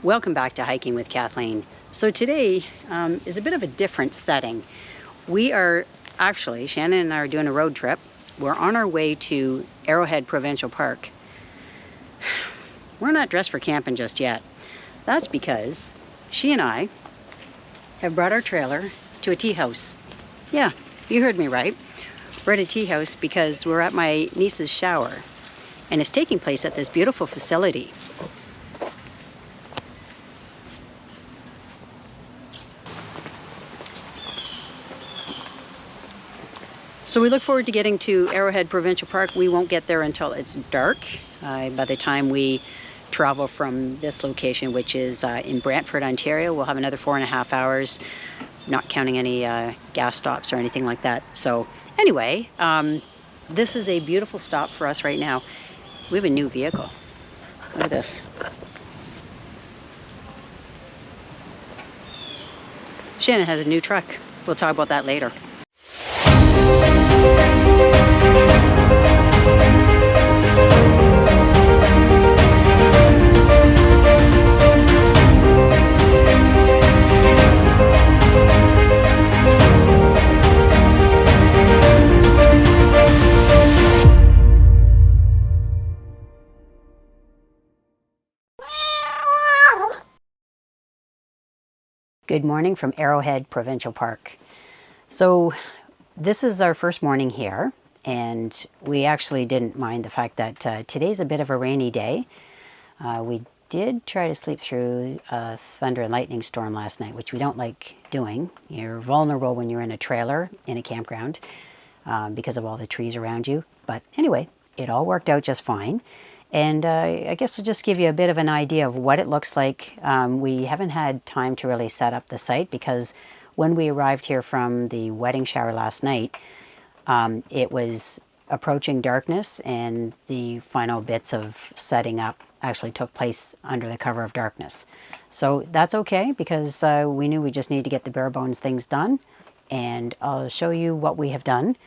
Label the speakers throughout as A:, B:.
A: Welcome back to Hiking with Kathleen. So today is a bit of a different setting. We are actually, Shannon and I are doing a road trip. We're on our way to Arrowhead Provincial Park. We're not dressed for camping just yet. That's because she and I have brought our trailer to a tea house. Yeah, you heard me right. We're at a tea house because we're at my niece's shower, and it's taking place at this beautiful facility. So we look forward to getting to Arrowhead Provincial Park. We won't get there until it's dark. By the time we travel from this location, which is in Brantford, Ontario, we'll have another 4.5 hours, not counting any gas stops or anything like that. So anyway, this is a beautiful stop for us right now. We have a new vehicle. Look at this. Shannon has a new truck. We'll talk about that later. Good morning from Arrowhead Provincial Park. So this is our first morning here, and we actually didn't mind the fact that today's a bit of a rainy day. We did try to sleep through a thunder and lightning storm last night, which we don't like doing. You're vulnerable when you're in a trailer in a campground because of all the trees around you. But anyway, it all worked out just fine. And I guess to just give you a bit of an idea of what it looks like, we haven't had time to really set up the site because when we arrived here from the wedding shower last night, it was approaching darkness, and the final bits of setting up actually took place under the cover of darkness. So that's okay, because we knew we just need to get the bare bones things done, and I'll show you what we have done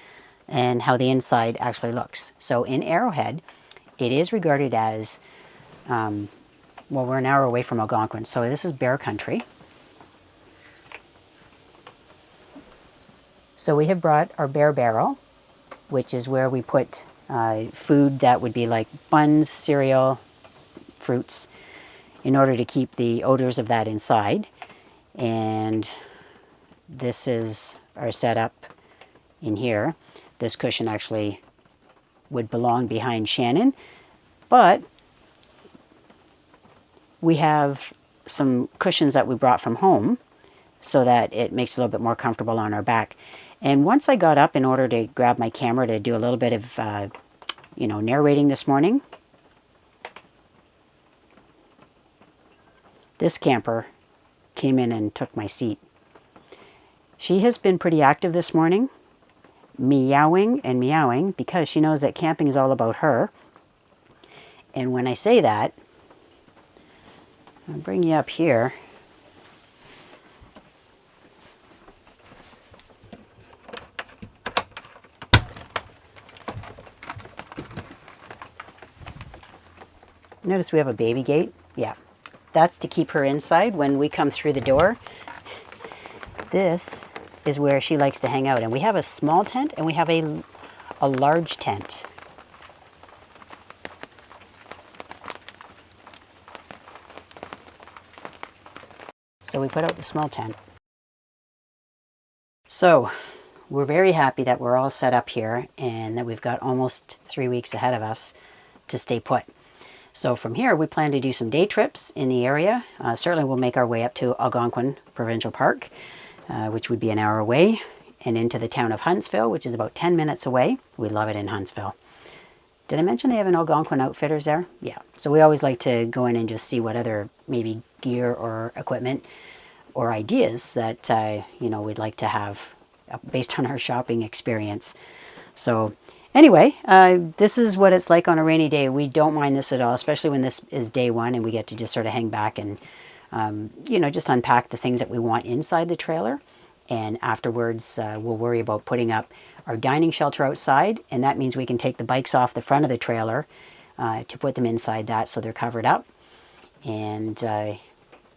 A: and how the inside actually looks. So in Arrowhead, it is regarded as, well, we're an hour away from Algonquin, so this is bear country. So we have brought our bear barrel, which is where we put food that would be like buns, cereal, fruits, in order to keep the odors of that inside. And this is our setup in here. This cushion actually would belong behind Shannon, but we have some cushions that we brought from home so that it makes it a little bit more comfortable on our back. And once I got up in order to grab my camera to do a little bit of, narrating this morning, this camper came in and took my seat. She has been pretty active this morning, meowing and meowing, because she knows that camping is all about her. And when I say that, I'll bring you up here. Notice we have a baby gate. Yeah, that's to keep her inside when we come through the door. This is where she likes to hang out. And we have a small tent and we have a large tent. So we put out the small tent. So we're very happy that we're all set up here and that we've got almost 3 weeks ahead of us to stay put. So from here, we plan to do some day trips in the area. Certainly we'll make our way up to Algonquin Provincial Park, which would be an hour away, and into the town of Huntsville, which is about 10 minutes away. We love it in Huntsville. Did I mention they have an Algonquin Outfitters there? Yeah. So we always like to go in and just see what other maybe gear or equipment or ideas that, we'd like to have based on our shopping experience. So anyway, this is what it's like on a rainy day. We don't mind this at all, especially when this is day one and we get to just sort of hang back and, just unpack the things that we want inside the trailer. And afterwards, we'll worry about putting up our dining shelter outside. And that means we can take the bikes off the front of the trailer to put them inside that so they're covered up. And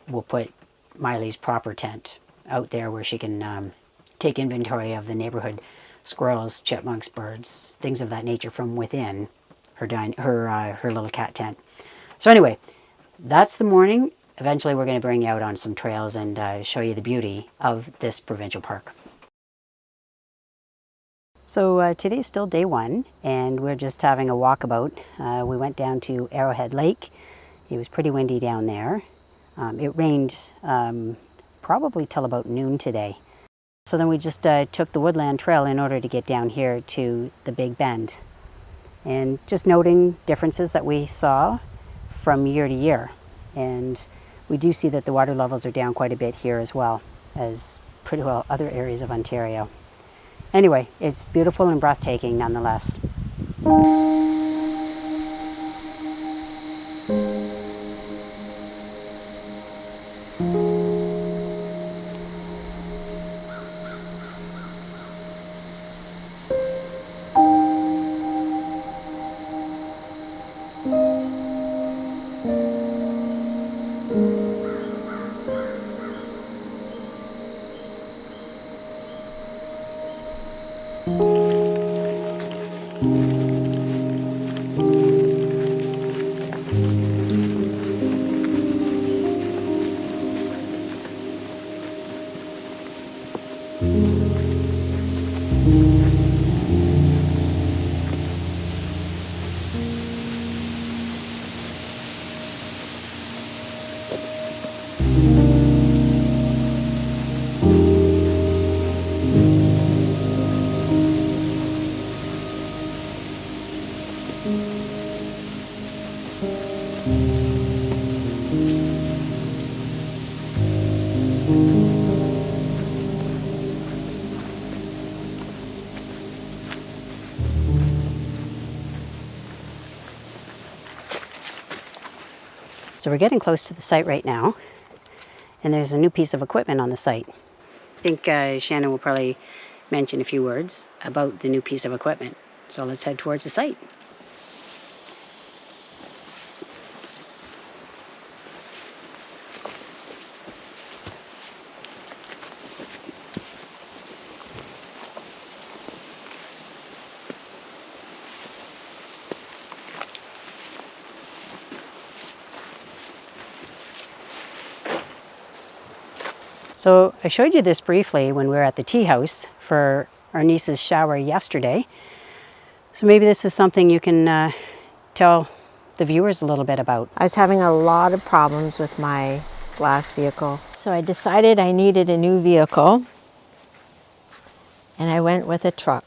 A: we'll put Miley's proper tent out there where she can take inventory of the neighborhood squirrels, chipmunks, birds, things of that nature from within her little cat tent. So anyway, that's the morning. Eventually we're going to bring you out on some trails and show you the beauty of this provincial park. So today's still day one, and we're just having a walkabout. We went down to Arrowhead Lake. It was pretty windy down there. It rained probably till about noon today. So then we just took the woodland trail in order to get down here to the Big Bend. And just noting differences that we saw from year to year. And we do see that the water levels are down quite a bit here as well as pretty well other areas of Ontario. Anyway, it's beautiful and breathtaking nonetheless. So we're getting close to the site right now, and there's a new piece of equipment on the site. I think Shannon will probably mention a few words about the new piece of equipment. So let's head towards the site. So I showed you this briefly when we were at the tea house for our niece's shower yesterday. So maybe this is something you can tell the viewers a little bit about.
B: I was having a lot of problems with my last vehicle. So I decided I needed a new vehicle, and I went with a truck.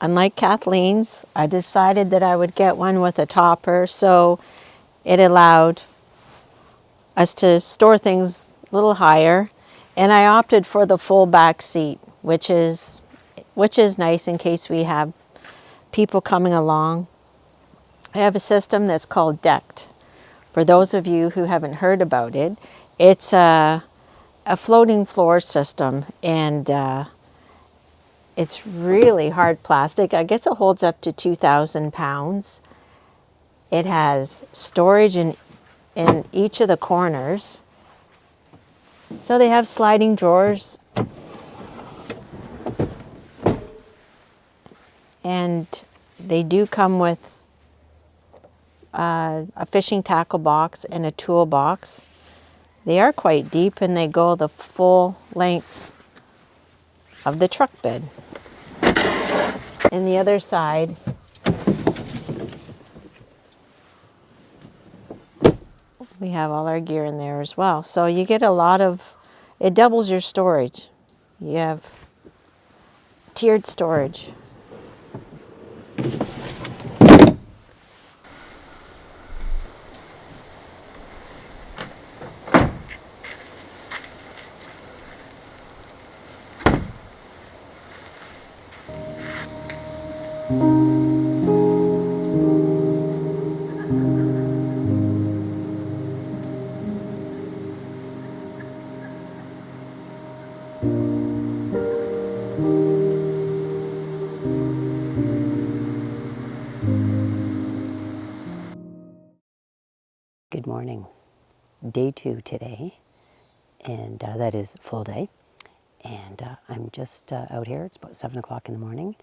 B: Unlike Kathleen's, I decided that I would get one with a topper, so it allowed us to store things a little higher. And I opted for the full back seat, which is nice in case we have people coming along. I have a system that's called decked. For those of you who haven't heard about it, it's a floating floor system, and it's really hard plastic. I guess it holds up to 2,000 pounds. It has storage in each of the corners. So they have sliding drawers, and they do come with a fishing tackle box and a toolbox. They are quite deep, and they go the full length of the truck bed. And the other side, we have all our gear in there as well. So you get a lot of, it doubles your storage. You have tiered storage.
A: Good morning. Day 2 today. and that is full day. And I'm just out here. It's about 7 o'clock in the morning.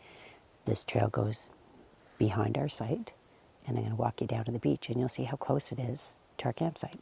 A: This trail goes behind our site, and I'm going to walk you down to the beach, and you'll see how close it is to our campsite.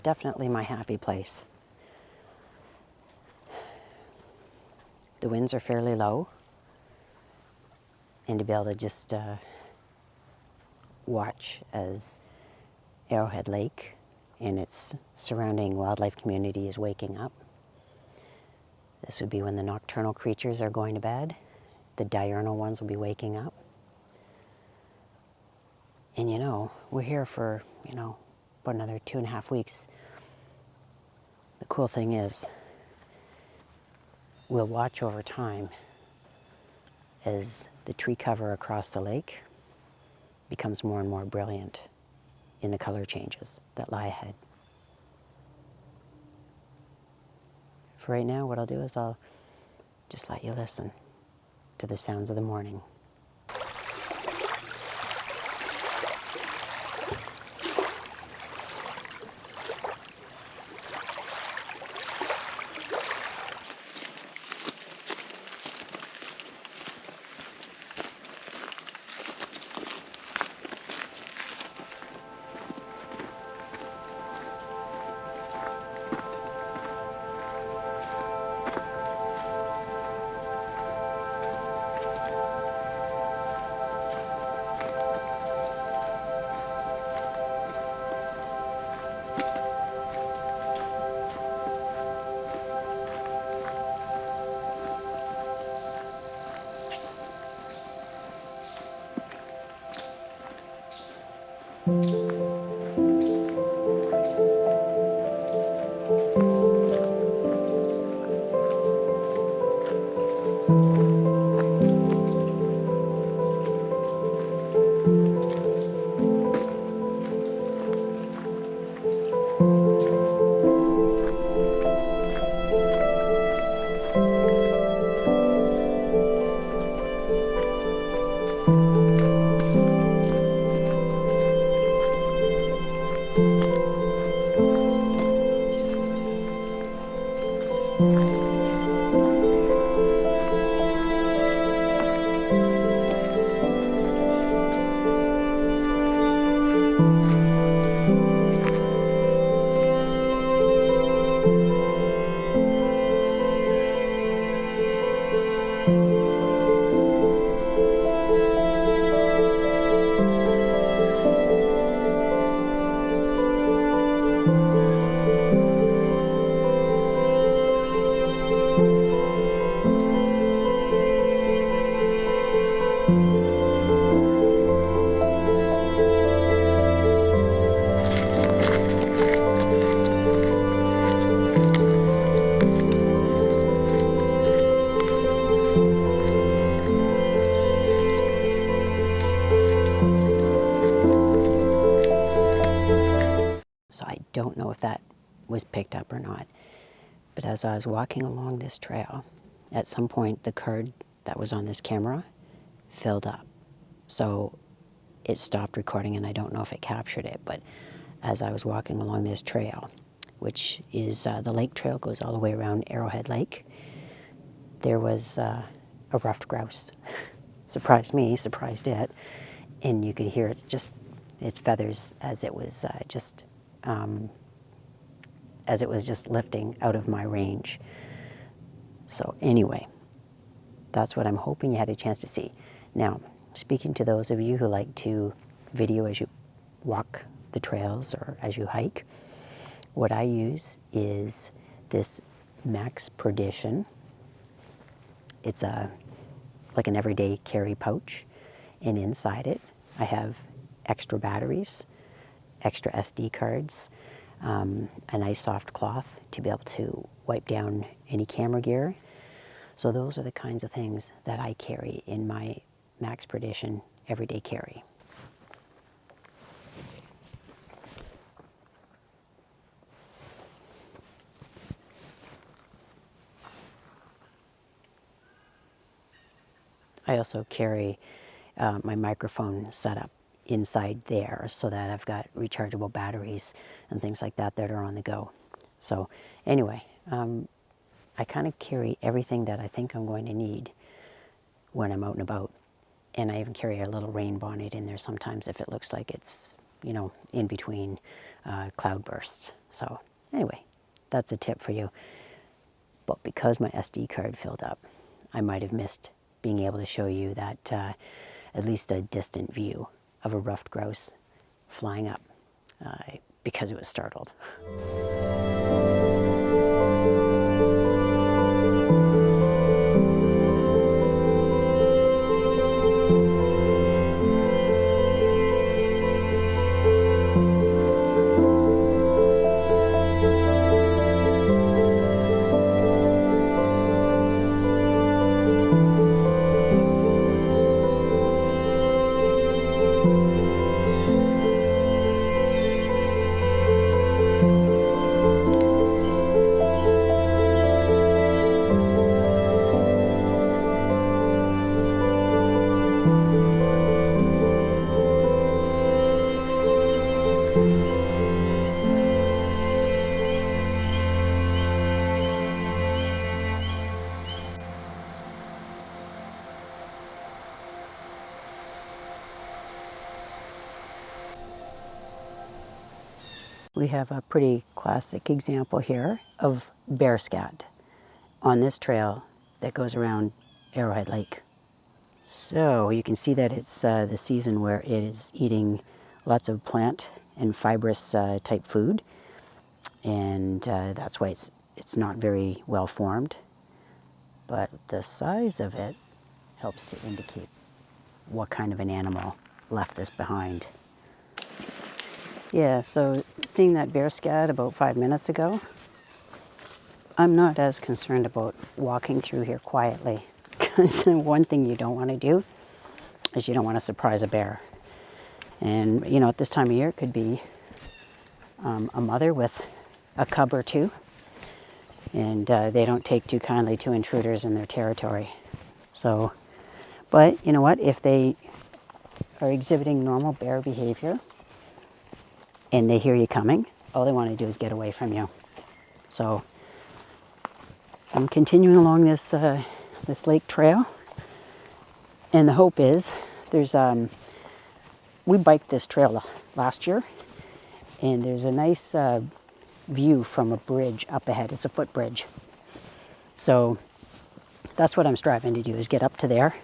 A: Definitely my happy place. The winds are fairly low, and to be able to just watch as Arrowhead Lake and its surrounding wildlife community is waking up. This would be when the nocturnal creatures are going to bed. The diurnal ones will be waking up. And we're here for, about another 2.5 weeks. The cool thing is, we'll watch over time as the tree cover across the lake becomes more and more brilliant in the color changes that lie ahead. For right now, what I'll do is I'll just let you listen to the sounds of the morning. know if that was picked up or not. But as I was walking along this trail, at some point the card that was on this camera filled up. So it stopped recording, and I don't know if it captured it, but as I was walking along this trail, which is the lake trail, goes all the way around Arrowhead Lake, there was a ruffed grouse. Surprised me, surprised it, and you could hear its feathers as it was just lifting out of my range. So anyway, that's what I'm hoping you had a chance to see. Now, speaking to those of you who like to video as you walk the trails or as you hike, what I use is this Max Perdition. It's like an everyday carry pouch, and inside it I have extra batteries, extra SD cards, a nice soft cloth to be able to wipe down any camera gear. So those are the kinds of things that I carry in my Max Perdition everyday carry. I also carry my microphone setup inside there so that I've got rechargeable batteries and things like that that are on the go. So anyway, I kind of carry everything that I think I'm going to need when I'm out and about. And I even carry a little rain bonnet in there sometimes if it looks like it's, you know, in between cloud bursts. So anyway, that's a tip for you. But because my SD card filled up, I might have missed being able to show you that at least a distant view of a ruffed grouse flying up because it was startled. We have a pretty classic example here of bear scat on this trail that goes around Arrowhead Lake. So you can see that it's the season where it is eating lots of plant and fibrous type food, and that's why it's not very well formed. But the size of it helps to indicate what kind of an animal left this behind. Yeah, so seeing that bear scat about 5 minutes ago, I'm not as concerned about walking through here quietly, because one thing you don't want to do is you don't want to surprise a bear. And, you know, at this time of year, it could be a mother with a cub or two, and they don't take too kindly to intruders in their territory. So, but you know what, if they are exhibiting normal bear behavior and they hear you coming, all they want to do is get away from you. So I'm continuing along this this lake trail, and the hope is there's we biked this trail last year, and there's a nice view from a bridge up ahead. It's a footbridge. So that's what I'm striving to do, is get up to there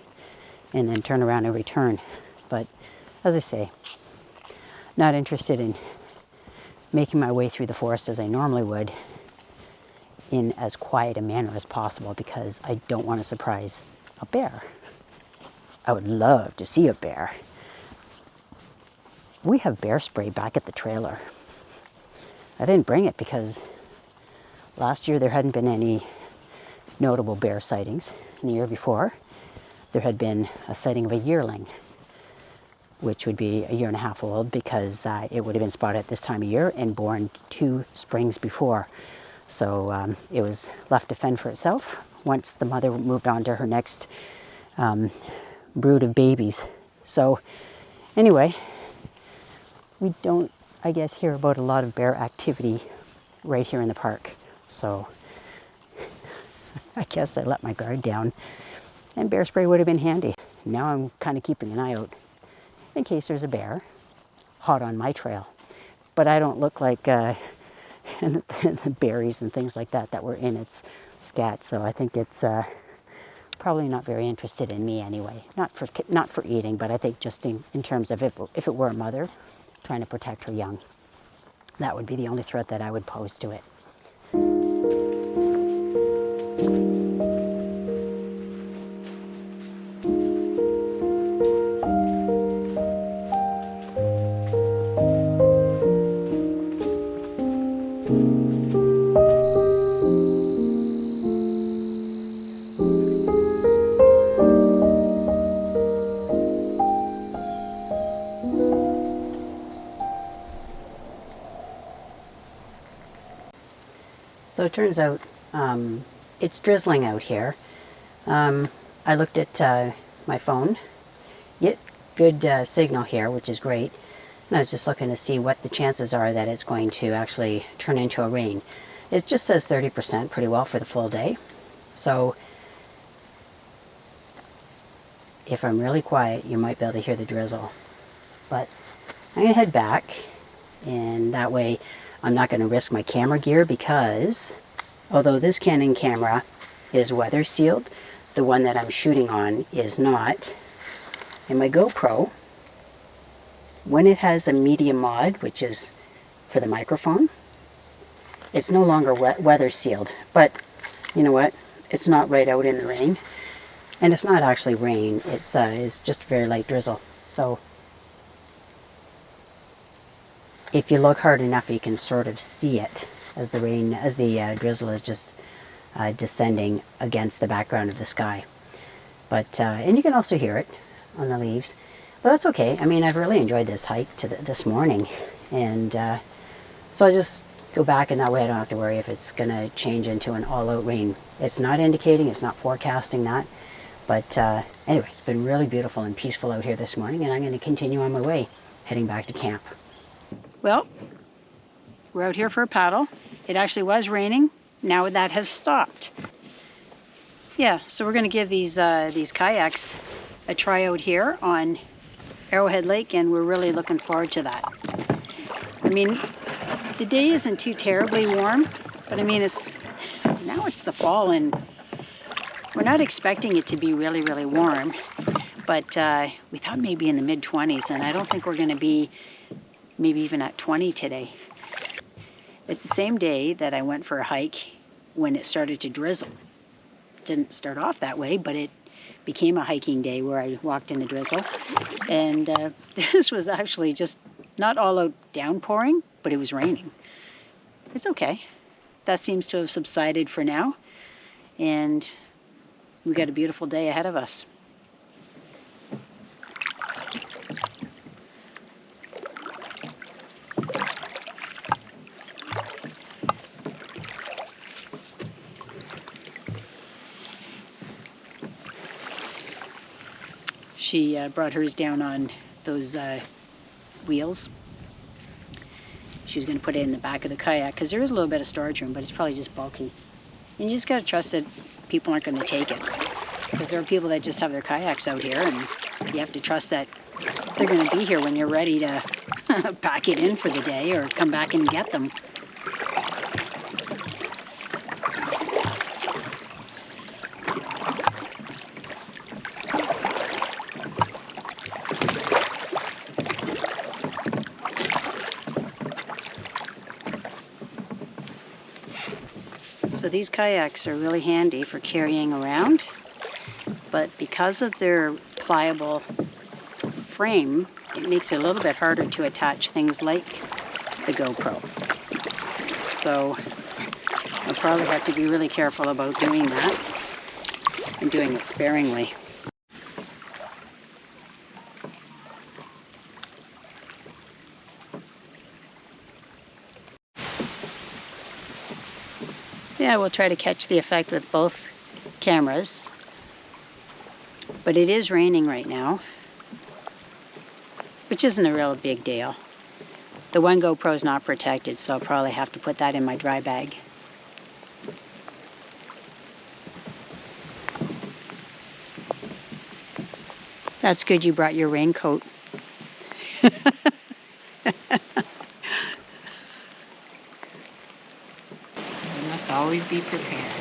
A: and then turn around and return. But as I say, not interested in making my way through the forest as I normally would in as quiet a manner as possible, because I don't want to surprise a bear. I would love to see a bear. We have bear spray back at the trailer. I didn't bring it because last year there hadn't been any notable bear sightings. And the year before, there had been a sighting of a yearling. which would be a year and a half old because it would have been spotted at this time of year and born 2 springs before. So it was left to fend for itself once the mother moved on to her next brood of babies. So anyway, we don't, I guess, hear about a lot of bear activity right here in the park. So I guess I let my guard down, and bear spray would have been handy. Now I'm kind of keeping an eye out in case there's a bear hot on my trail. But I don't look like the berries and things like that that were in its scat, so I think it's probably not very interested in me anyway. Not for eating, but I think just in terms of if it were a mother trying to protect her young, that would be the only threat that I would pose to it. So it turns out it's drizzling out here. I looked at my phone. Yet good signal here, which is great. And I was just looking to see what the chances are that it's going to actually turn into a rain. It just says 30% pretty well for the full day. So if I'm really quiet, you might be able to hear the drizzle. But I'm going to head back, and that way I'm not going to risk my camera gear, because although this Canon camera is weather sealed, the one that I'm shooting on is not. And my GoPro, when it has a media mod, which is for the microphone, it's no longer weather sealed. But you know what? It's not right out in the rain. And it's not actually rain. It's just very light drizzle. So if you look hard enough, you can sort of see it as the drizzle is just descending against the background of the sky. But and you can also hear it on the leaves. But that's okay. I mean, I've really enjoyed this hike this morning, and so I just go back, and that way I don't have to worry if it's going to change into an all-out rain. It's not indicating, it's not forecasting that. But anyway, it's been really beautiful and peaceful out here this morning, and I'm going to continue on my way, heading back to camp. Well, we're out here for a paddle. It actually was raining. Now that has stopped. Yeah, so we're going to give these kayaks a try out here on Arrowhead Lake, and we're really looking forward to that. I mean, the day isn't too terribly warm, but I mean, now it's the fall, and we're not expecting it to be really, really warm, but we thought maybe in the mid-20s, and I don't think we're going to be maybe even at 20 today. It's the same day that I went for a hike when it started to drizzle. Didn't start off that way, but it became a hiking day where I walked in the drizzle. And this was actually just not all out downpouring, but it was raining. It's okay. That seems to have subsided for now. And we got a beautiful day ahead of us. She brought hers down on those wheels. She was going to put it in the back of the kayak, because there is a little bit of storage room, but it's probably just bulky. And you just got to trust that people aren't going to take it, because there are people that just have their kayaks out here, and you have to trust that they're going to be here when you're ready to pack it in for the day or come back and get them. So these kayaks are really handy for carrying around, but because of their pliable frame, it makes it a little bit harder to attach things like the GoPro. So I'll probably have to be really careful about doing that and doing it sparingly. Yeah, we'll try to catch the effect with both cameras. But it is raining right now, which isn't a real big deal. The one GoPro's not protected, so I'll probably have to put that in my dry bag. That's good you brought your raincoat. You must always be prepared.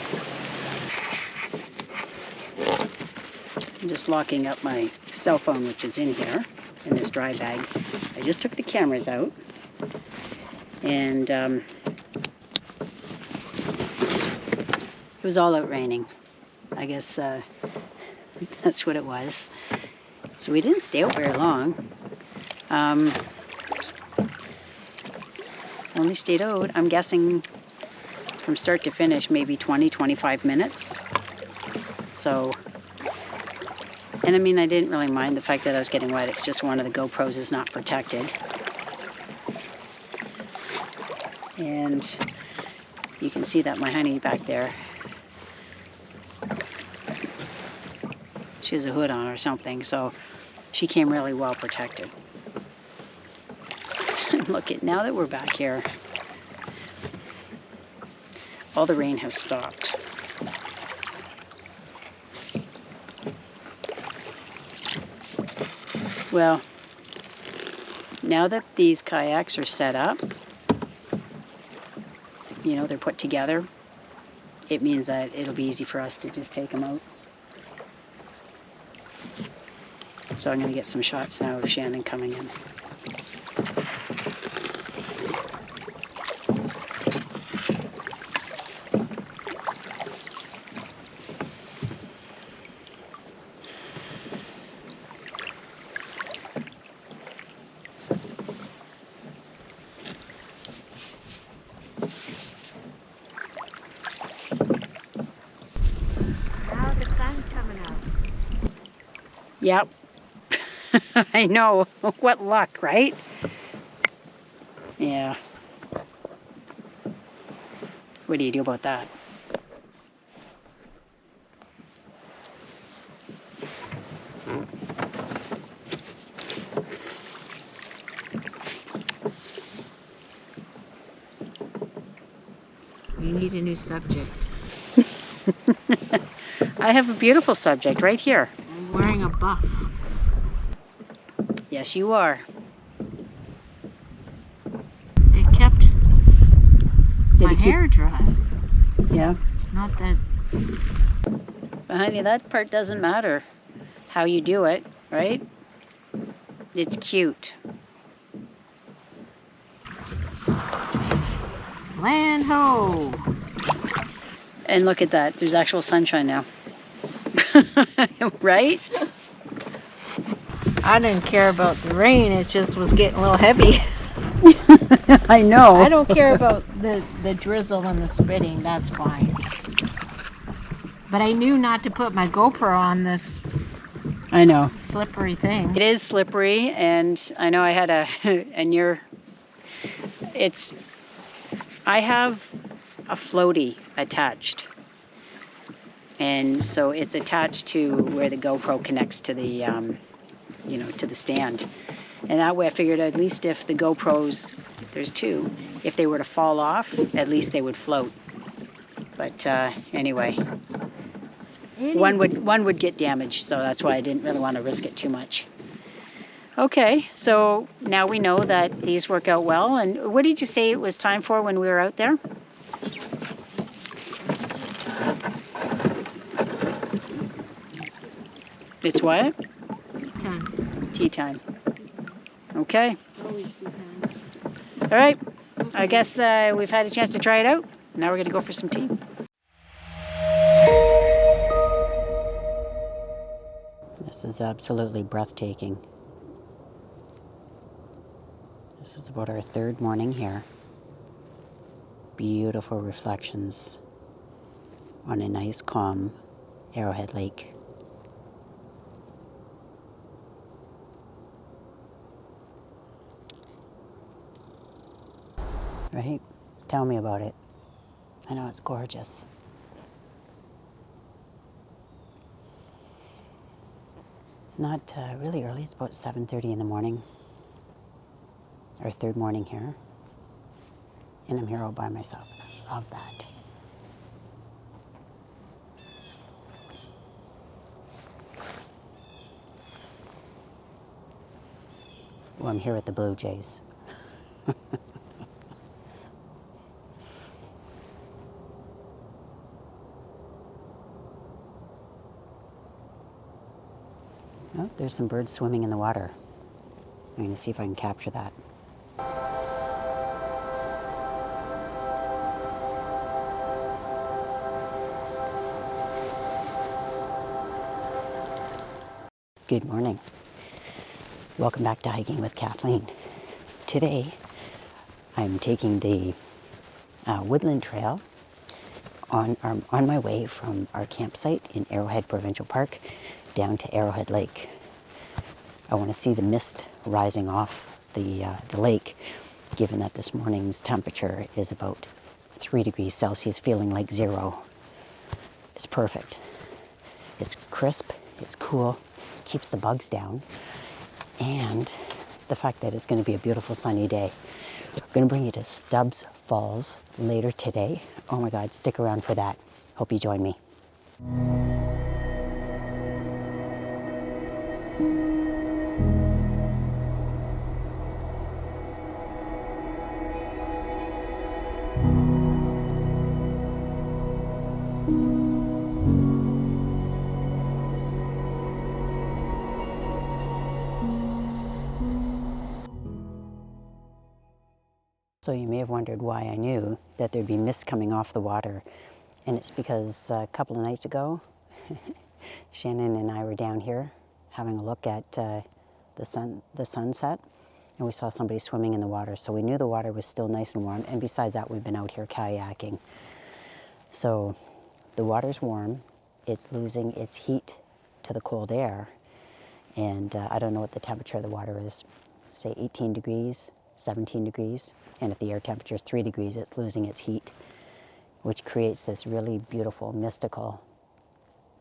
A: I'm just locking up my cell phone, which is in here, in this dry bag. I just took the cameras out, and it was all out raining. I guess that's what it was. So we didn't stay out very long. Only stayed out, I'm guessing, from start to finish, maybe 20, 25 minutes. So, and I mean, I didn't really mind the fact that I was getting wet. It's just one of the GoPros is not protected. And you can see that my honey back there, she has a hood on or something, so she came really well protected. Look, now that we're back here, all the rain has stopped. Well, now that these kayaks are set up, you know, they're put together, it means that it'll be easy for us to just take them out. So I'm going to get some shots now of Shannon coming in.
B: Now the sun's coming out.
A: Yep. I know. What luck, right? Yeah. What do you do about that?
B: You need a new subject.
A: I have a beautiful subject right here.
B: I'm wearing a buff.
A: Yes, you are.
B: It kept my
A: it keep-
B: hair dry.
A: Yeah.
B: Not that.
A: But honey, that part doesn't matter. How you do it, right? It's cute.
B: Land ho!
A: And look at that. There's actual sunshine now. Right?
B: I didn't care about the rain. It just was getting a little heavy.
A: I know.
B: I don't care about the drizzle and the spitting. That's fine. But I knew not to put my GoPro on this
A: I know.
B: slippery thing.
A: It is slippery, and I know I had a, I have a floaty attached. And so it's attached to where the GoPro connects to the, you know, to the stand. And that way I figured at least if the GoPros, there's two, if they were to fall off, at least they would float. But anyway, one would get damaged, so that's why I didn't really want to risk it too much. Okay, so now we know that these work out well. And what did you say it was time for when we were out there? It's what?
B: Time.
A: Tea time. Okay.
B: Always tea time.
A: All right. I guess we've had a chance to try it out. Now we're going to go for some tea. This is absolutely breathtaking. This is about our third morning here. Beautiful reflections on a nice, calm Arrowhead Lake. Right? Tell me about it. I know, it's gorgeous. It's not really early. It's about 7:30 in the morning. Our third morning here. And I'm here all by myself. I love that. Well, I'm here with the Blue Jays. Oh, there's some birds swimming in the water. I'm going to see if I can capture that. Good morning. Welcome back to Hiking with Kathleen. Today, I'm taking the Woodland Trail on my way from our campsite in Arrowhead Provincial Park down to Arrowhead Lake. I want to see the mist rising off the lake, given that this morning's temperature is about 3 degrees Celsius, feeling like 0. It's perfect. It's crisp, it's cool, keeps the bugs down, and the fact that it's going to be a beautiful sunny day. I'm going to bring you to Stubbs Falls later today. Oh my God, stick around for that. Hope you join me. So you may have wondered why I knew that there'd be mist coming off the water. And it's because a couple of nights ago, Shannon and I were down here having a look at the sunset, and we saw somebody swimming in the water. So we knew the water was still nice and warm. And besides that, we've been out here kayaking. So the water's warm. It's losing its heat to the cold air. And I don't know what the temperature of the water is, say 18 degrees, 17 degrees. And if the air temperature is 3 degrees, it's losing its heat, which creates this really beautiful, mystical,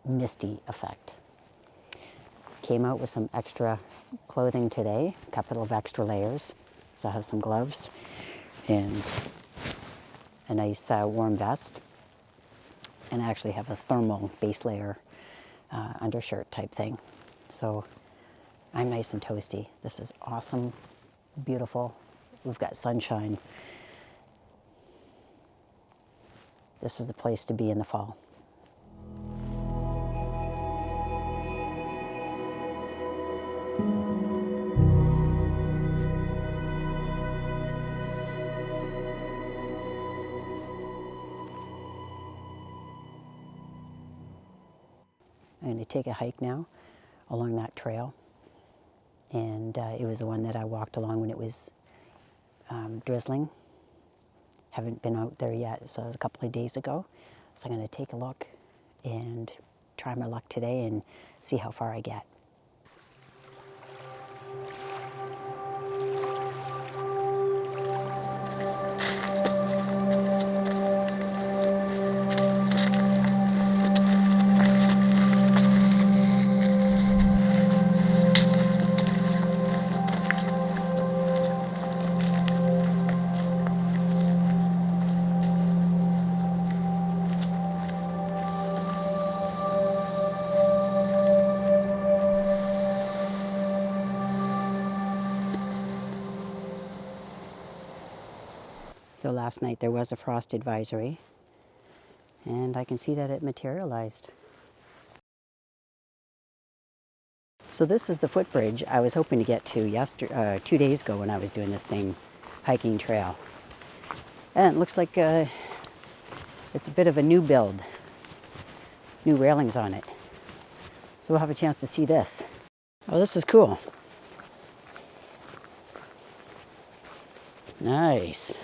A: misty effect. Came out with some extra clothing today, a couple of extra layers. So I have some gloves and a nice warm vest. And I actually have a thermal base layer undershirt type thing. So I'm nice and toasty. This is awesome, beautiful. We've got sunshine. This is the place to be in the fall. I'm going to take a hike now along that trail. And it was the one that I walked along when it was drizzling. Haven't been out there yet, so it was a couple of days ago. So I'm going to take a look and try my luck today and see how far I get. So last night there was a frost advisory, and I can see that it materialized. So this is the footbridge I was hoping to get to 2 days ago when I was doing the same hiking trail. And it looks like it's a bit of a new build, new railings on it. So we'll have a chance to see this. Oh, this is cool. Nice.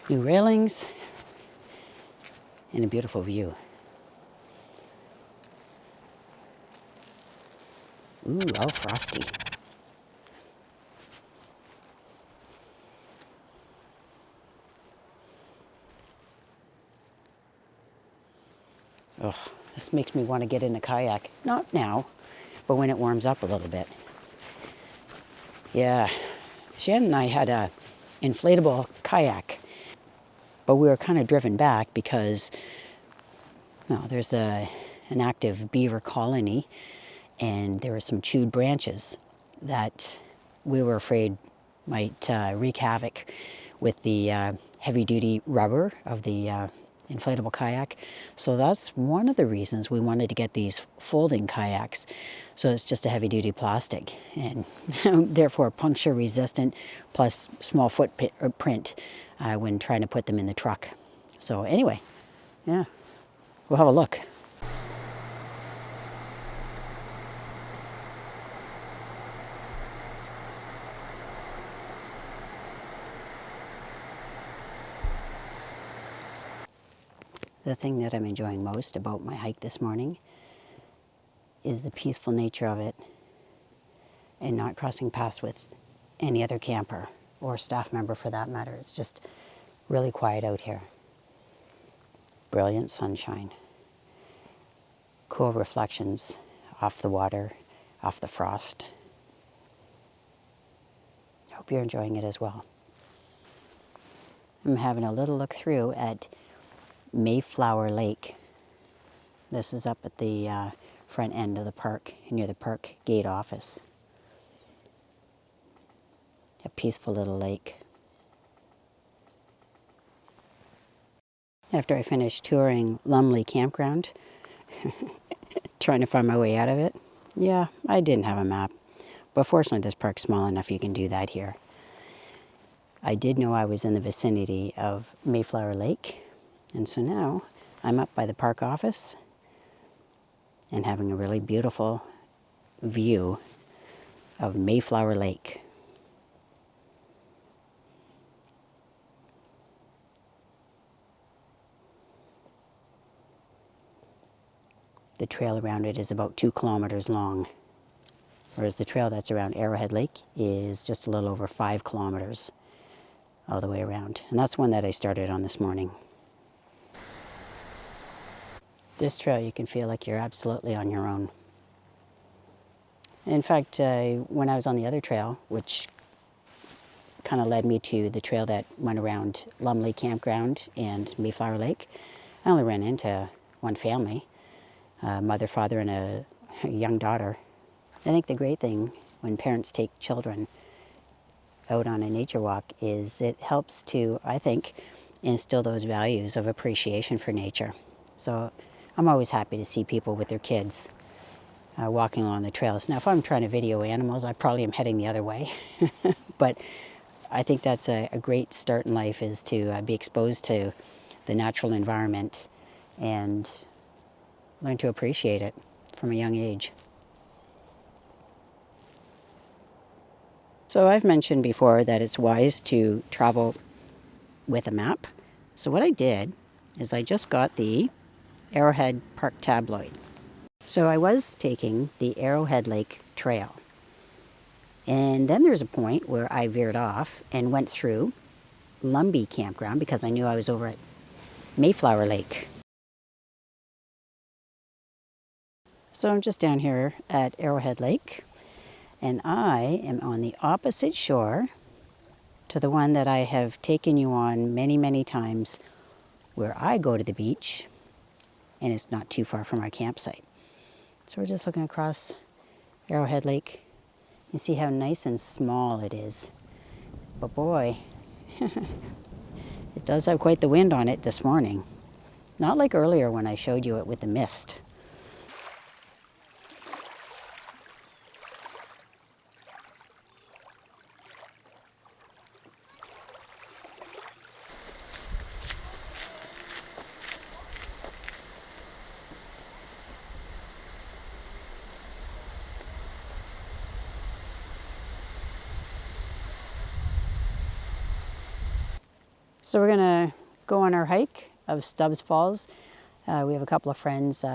A: New railings and a beautiful view. Ooh, all frosty. Ugh, this makes me want to get in the kayak. Not now, but when it warms up a little bit. Yeah, Shannon and I had a inflatable kayak, but we were kind of driven back because there's an active beaver colony, and there were some chewed branches that we were afraid might wreak havoc with the heavy-duty rubber of the inflatable kayak. So that's one of the reasons we wanted to get these folding kayaks. So it's just a heavy-duty plastic and therefore puncture resistant, plus small footprint when trying to put them in the truck. So anyway, yeah, we'll have a look. The thing that I'm enjoying most about my hike this morning is the peaceful nature of it and not crossing paths with any other camper or staff member for that matter. It's just really quiet out here. Brilliant sunshine. Cool reflections off the water, off the frost. I hope you're enjoying it as well. I'm having a little look through at Mayflower Lake. This is up at the front end of the park, near the park gate office. A peaceful little lake. After I finished touring Lumley Campground, trying to find my way out of it, yeah, I didn't have a map. But fortunately, this park's small enough you can do that here. I did know I was in the vicinity of Mayflower Lake, and so now I'm up by the park office and having a really beautiful view of Mayflower Lake. The trail around it is about 2 kilometers long, whereas the trail that's around Arrowhead Lake is just a little over 5 kilometers all the way around. And that's one that I started on this morning. This trail, you can feel like you're absolutely on your own. In fact, when I was on the other trail, which kind of led me to the trail that went around Lumley Campground and Mayflower Lake, I only ran into one family, a mother, father, and a young daughter. I think the great thing when parents take children out on a nature walk is it helps to, I think, instill those values of appreciation for nature. So I'm always happy to see people with their kids walking along the trails. Now, if I'm trying to video animals, I probably am heading the other way. But I think that's a great start in life, is to be exposed to the natural environment and learn to appreciate it from a young age. So I've mentioned before that it's wise to travel with a map. So what I did is I just got the Arrowhead Park tabloid. So I was taking the Arrowhead Lake Trail. And then there's a point where I veered off and went through Lumley Campground because I knew I was over at Mayflower Lake. So I'm just down here at Arrowhead Lake, and I am on the opposite shore to the one that I have taken you on many, many times, where I go to the beach, and it's not too far from our campsite. So we're just looking across Arrowhead Lake. You see how nice and small it is. But boy, it does have quite the wind on it this morning. Not like earlier when I showed you it with the mist. So we're gonna go on our hike of Stubbs Falls. We have a couple of friends,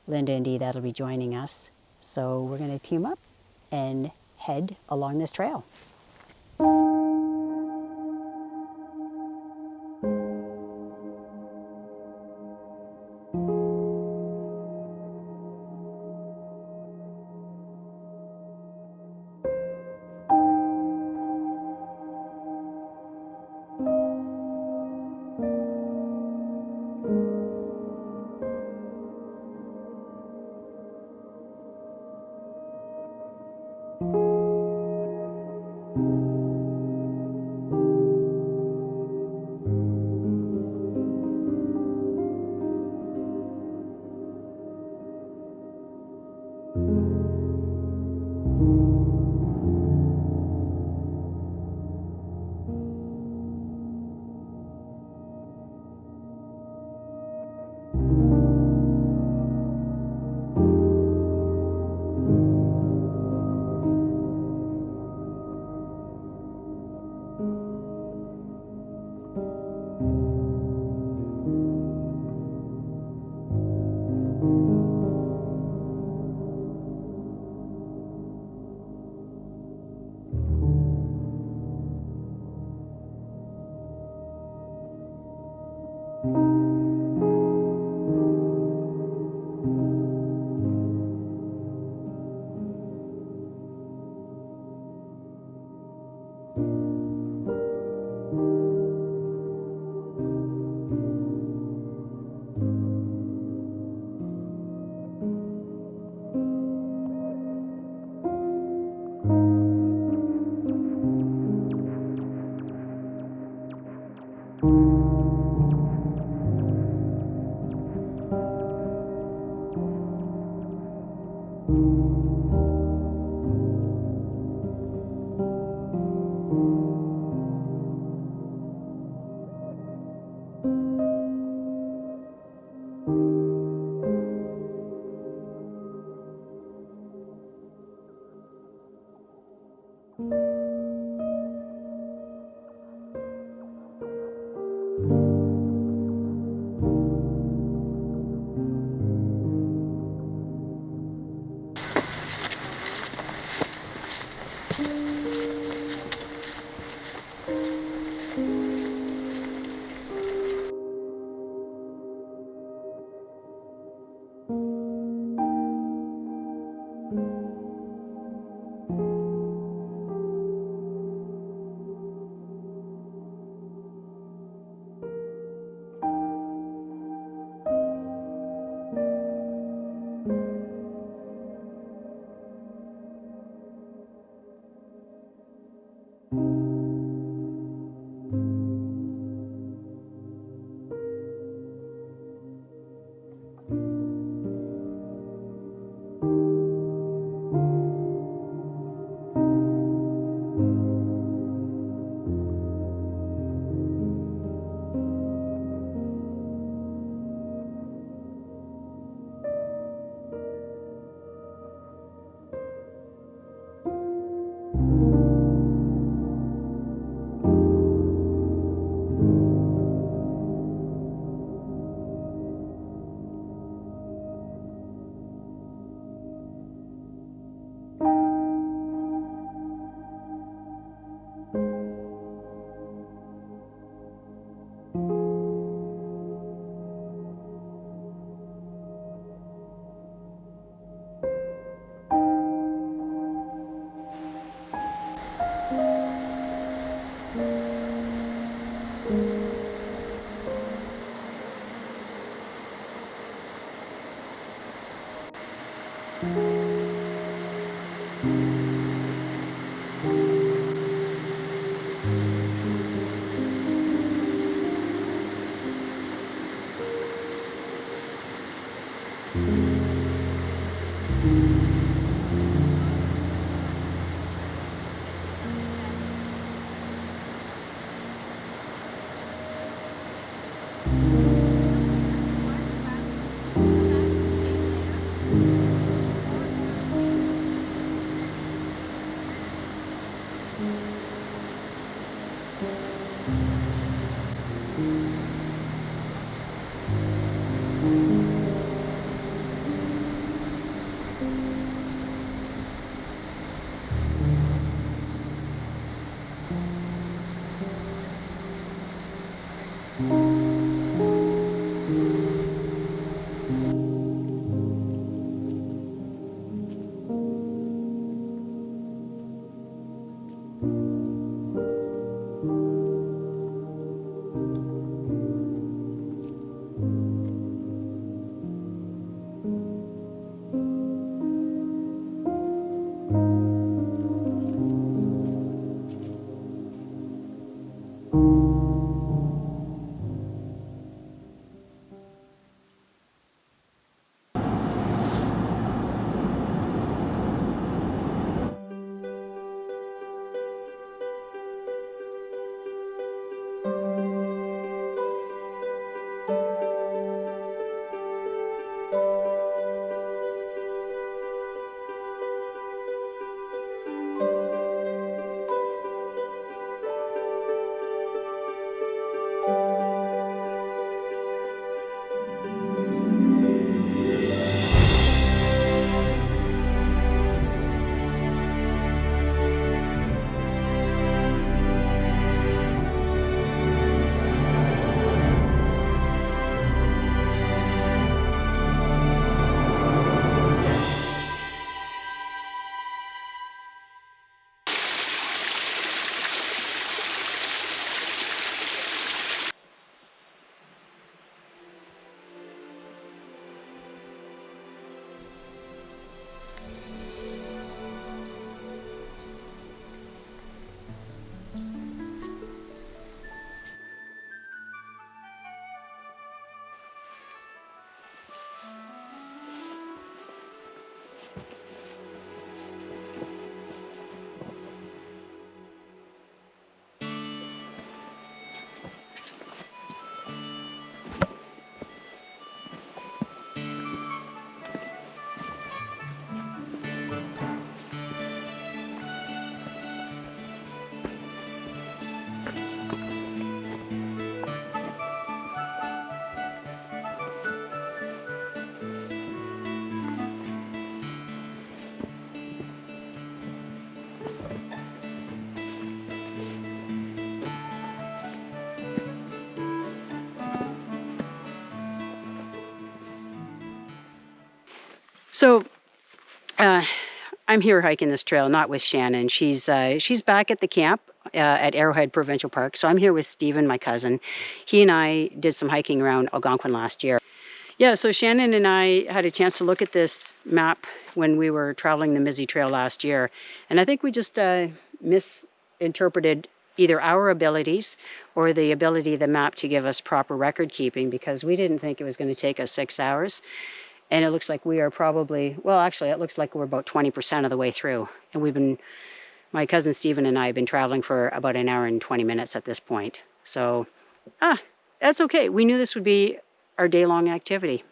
A: Linda and Dee, that'll be joining us. So we're gonna team up and head along this trail. So I'm here hiking this trail, not with Shannon. She's back at the camp at Arrowhead Provincial Park. So I'm here with Stephen, my cousin. He and I did some hiking around Algonquin last year. Yeah, so Shannon and I had a chance to look at this map when we were traveling the Mizzy Trail last year. And I think we just misinterpreted either our abilities or the ability of the map to give us proper record keeping, because we didn't think it was going to take us 6 hours. And it looks like we are probably, well, actually, it looks like we're about 20% of the way through. And my cousin Stephen and I have been traveling for about an hour and 20 minutes at this point. So, that's okay. We knew this would be our day-long activity.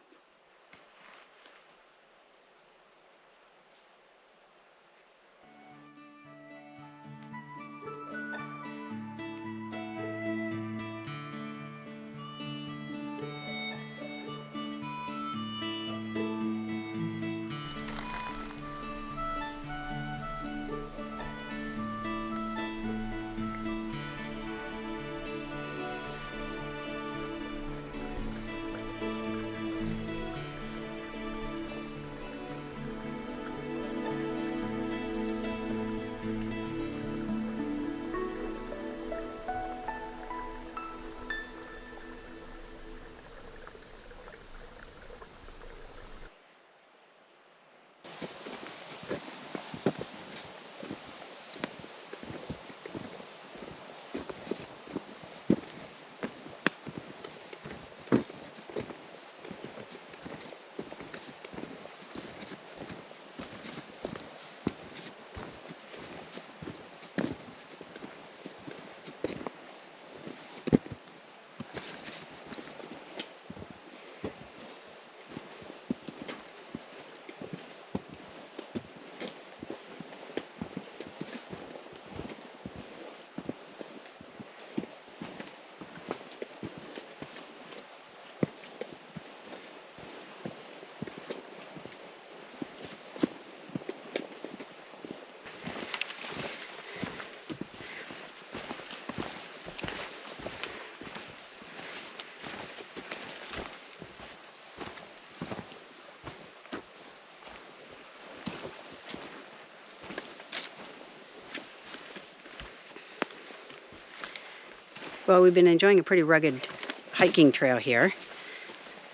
A: Well, we've been enjoying a pretty rugged hiking trail here.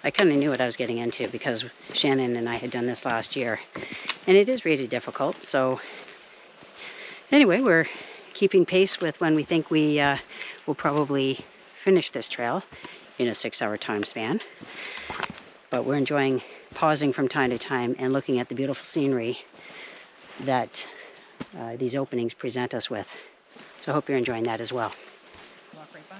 A: I kind of knew what I was getting into because Shannon and I had done this last year. And it is really difficult. So anyway, we're keeping pace with when we think we will probably finish this trail in a 6-hour time span. But we're enjoying pausing from time to time and looking at the beautiful scenery that these openings present us with. So I hope you're enjoying that as well. Walk right by.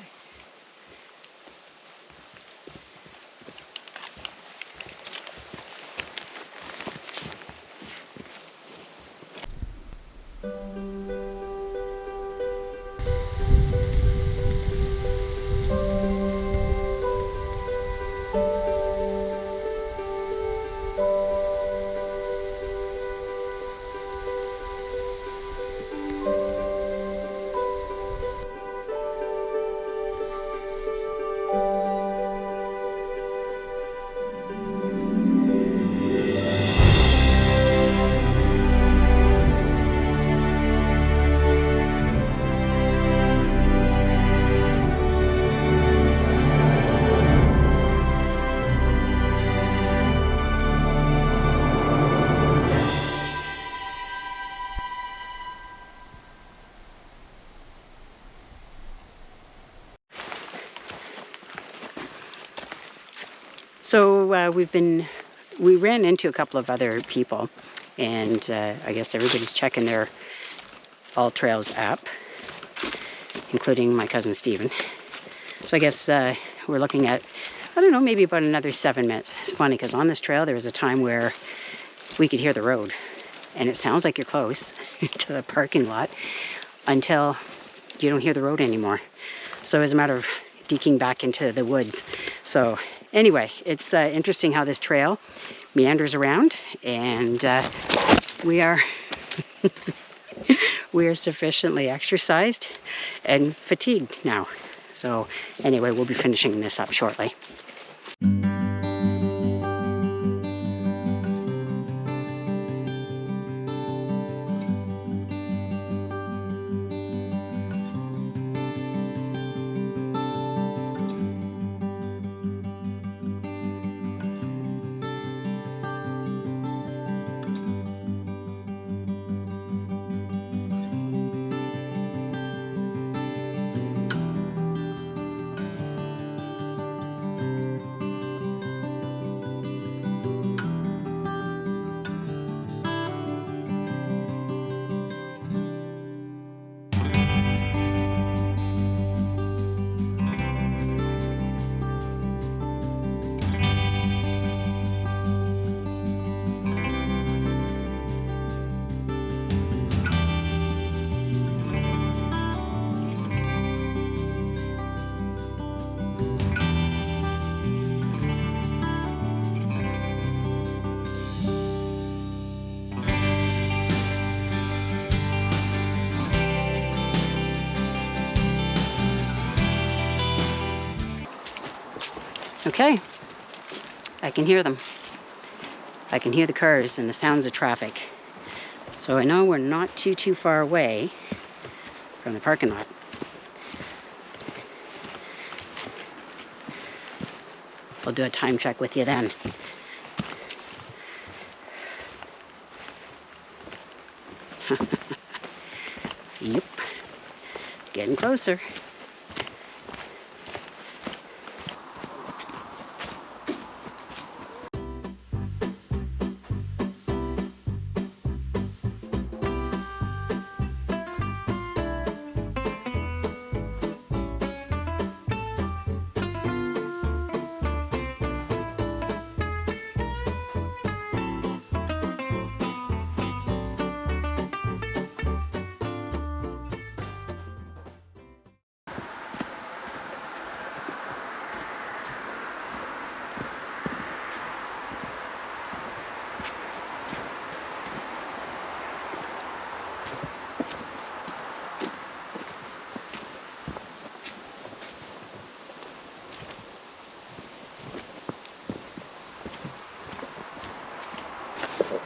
A: So we ran into a couple of other people, and I guess everybody's checking their All Trails app, including my cousin Stephen. So I guess we're looking at, I don't know, maybe about another 7 minutes. It's funny because on this trail there was a time where we could hear the road, and it sounds like you're close to the parking lot until you don't hear the road anymore. So it was a matter of deking back into the woods. So anyway, it's interesting how this trail meanders around, and we are we are sufficiently exercised and fatigued now. So anyway, we'll be finishing this up shortly. Okay, I can hear them. I can hear the cars and the sounds of traffic. So I know we're not too far away from the parking lot. I'll do a time check with you then. Yep, getting closer.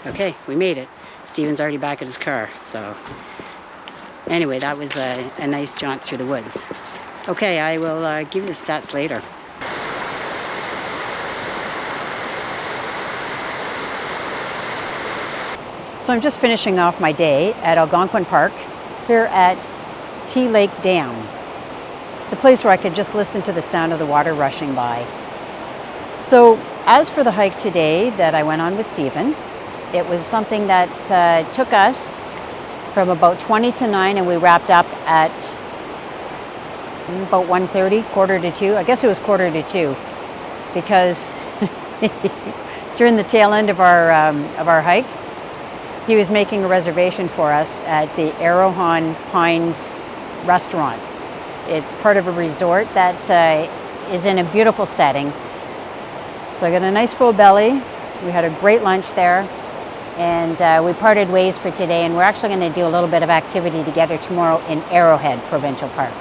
A: Okay, we made it. Steven's already back at his car, so anyway, that was a nice jaunt through the woods. Okay, I will give you the stats later. So I'm just finishing off my day at Algonquin Park here at T Lake Dam. It's a place where I could just listen to the sound of the water rushing by. So as for the hike today that I went on with Stephen, it was something that took us from about 20 to 9, and we wrapped up at about 1:30, quarter to 2. I guess it was quarter to 2, because during the tail end of our hike, he was making a reservation for us at the Arrowhead Pines restaurant. It's part of a resort that is in a beautiful setting. So I got a nice full belly. We had a great lunch there, and we parted ways for today, and we're actually going to do a little bit of activity together tomorrow in Arrowhead Provincial Park.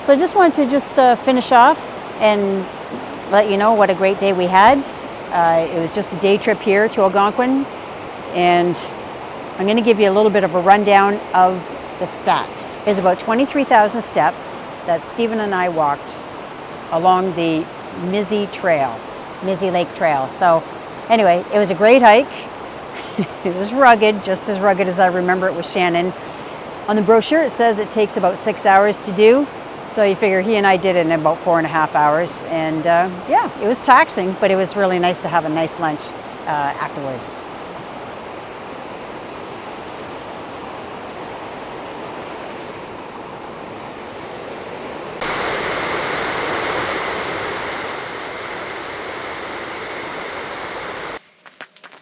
A: So I just wanted to finish off and let you know what a great day we had. It was just a day trip here to Algonquin, and I'm going to give you a little bit of a rundown of the stats. It's about 23,000 steps that Stephen and I walked along the Mizzy Lake Trail. So anyway, it was a great hike. It was rugged, just as rugged as I remember it with Shannon. On the brochure it says it takes about 6 hours to do. So you figure he and I did it in about 4.5 hours. And yeah, it was taxing, but it was really nice to have a nice lunch afterwards.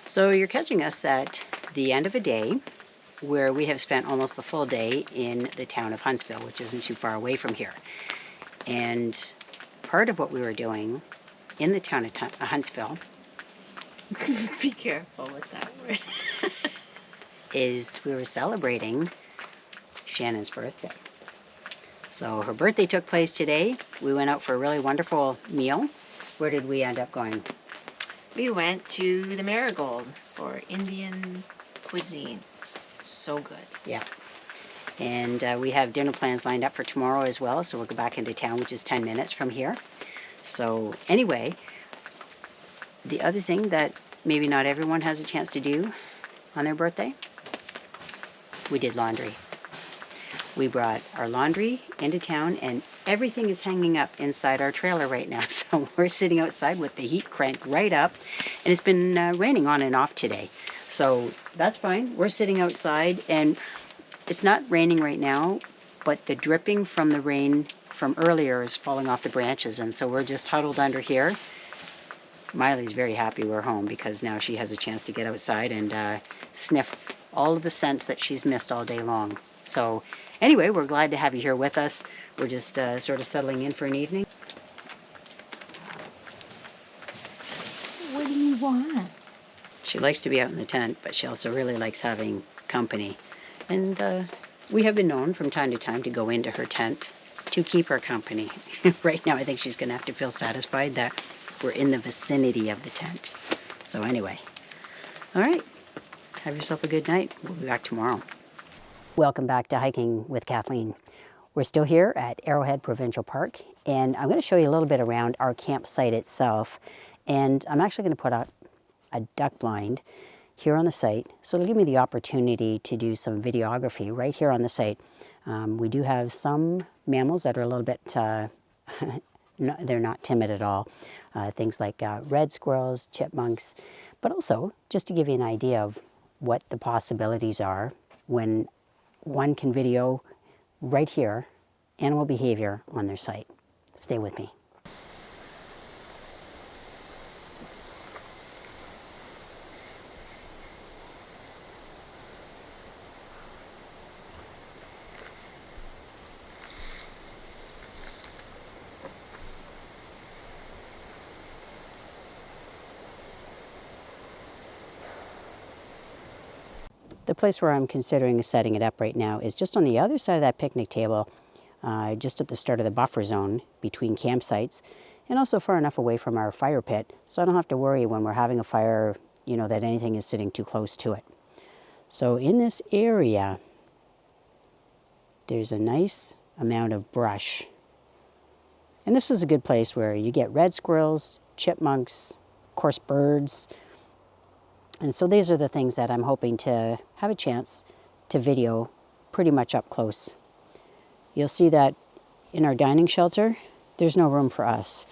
A: So you're catching us at the end of a day where we have spent almost the full day in the town of Huntsville, which isn't too far away from here. And part of what we were doing in the town of Huntsville
B: Be careful with that word.
A: is we were celebrating Shannon's birthday. So her birthday took place today. We went out for a really wonderful meal. Where did we end up going?
B: We went to the Marigold for Indian cuisine. So good.
A: Yeah. And we have dinner plans lined up for tomorrow as well, so we'll go back into town, which is 10 minutes from here. So anyway, the other thing that maybe not everyone has a chance to do on their birthday, we did laundry. We brought our laundry into town, and everything is hanging up inside our trailer right now. So we're sitting outside with the heat cranked right up, and it's been raining on and off today. So that's fine. We're sitting outside, and it's not raining right now, but the dripping from the rain from earlier is falling off the branches, and so we're just huddled under here. Miley's very happy we're home because now she has a chance to get outside and sniff all of the scents that she's missed all day long. So anyway, we're glad to have you here with us. We're just sort of settling in for an evening.
B: What do you want?
A: She likes to be out in the tent, but she also really likes having company. And we have been known from time to time to go into her tent to keep her company. Right now, I think she's going to have to feel satisfied that we're in the vicinity of the tent. So anyway, all right. Have yourself a good night. We'll be back tomorrow. Welcome back to Hiking with Kathleen. We're still here at Arrowhead Provincial Park, and I'm going to show you a little bit around our campsite itself. And I'm actually going to put out a duck blind here on the site, so it'll give me the opportunity to do some videography right here on the site. We do have some mammals that are a little bit, they're not timid at all. Things like red squirrels, chipmunks, but also just to give you an idea of what the possibilities are when one can video right here animal behavior on their site. Stay with me. The place where I'm considering setting it up right now is just on the other side of that picnic table, just at the start of the buffer zone between campsites, and also far enough away from our fire pit, so I don't have to worry when we're having a fire, that anything is sitting too close to it. So in this area, there's a nice amount of brush And this is a good place where you get red squirrels, chipmunks, of course birds. And so these are the things that I'm hoping to have a chance to video pretty much up close. You'll see that in our dining shelter, there's no room for us.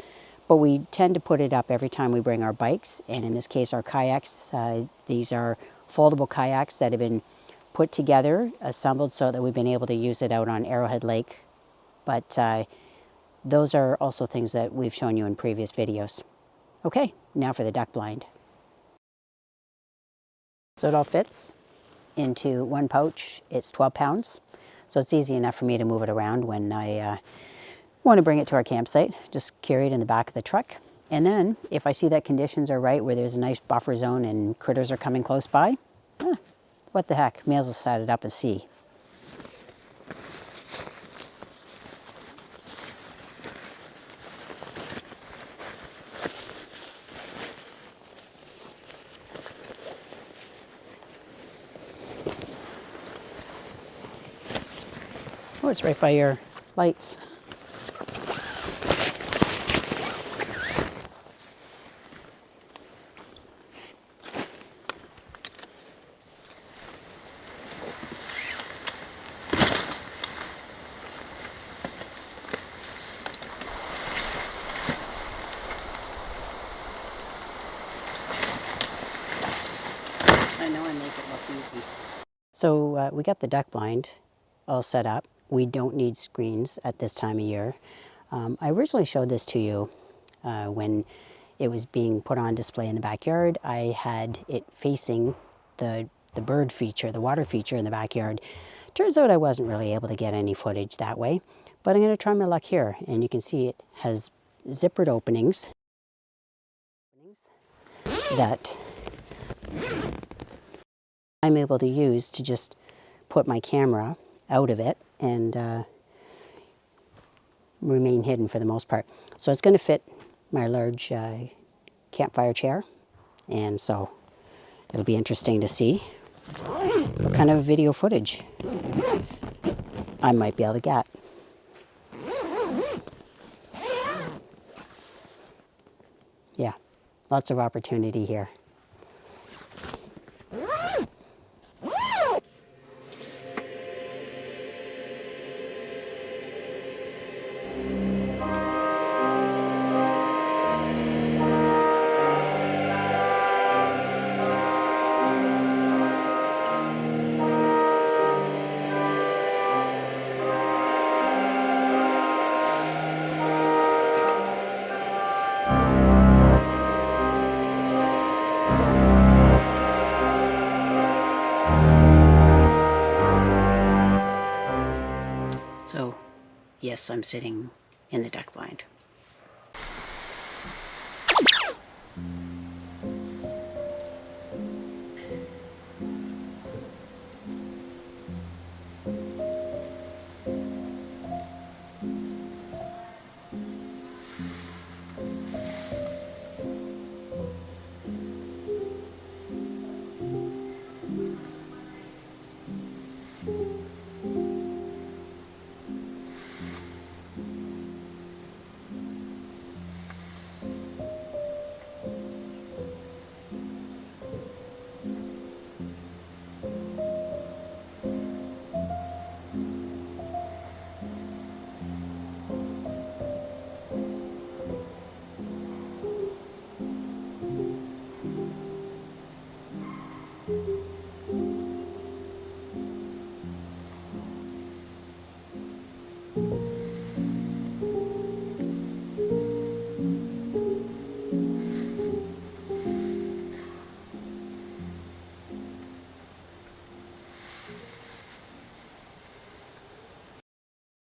A: But we tend to put it up every time we bring our bikes, and in this case our kayaks. These are foldable kayaks that have been put together, assembled so that we've been able to use it out on Arrowhead Lake. But those are also things that we've shown you in previous videos. Okay, now for the duck blind. So it all fits into one pouch. It's 12 pounds, so it's easy enough for me to move it around when I want to bring it to our campsite. Just carry it in the back of the truck. And then if I see that conditions are right, where there's a nice buffer zone and critters are coming close by, what the heck, may as well set it up and see. Oh, it's right by your lights. I know I make it look easy. So we got the duck blind all set up. We don't need screens at this time of year. I originally showed this to you when it was being put on display in the backyard. I had it facing the bird feature, the water feature in the backyard. Turns out I wasn't really able to get any footage that way, but I'm going to try my luck here. And you can see it has zippered openings that I'm able to use to just put my camera out of it and remain hidden for the most part. So it's going to fit my large campfire chair, and so it'll be interesting to see what kind of video footage I might be able to get. Yeah, lots of opportunity here. So, yes, I'm sitting in the duck blind.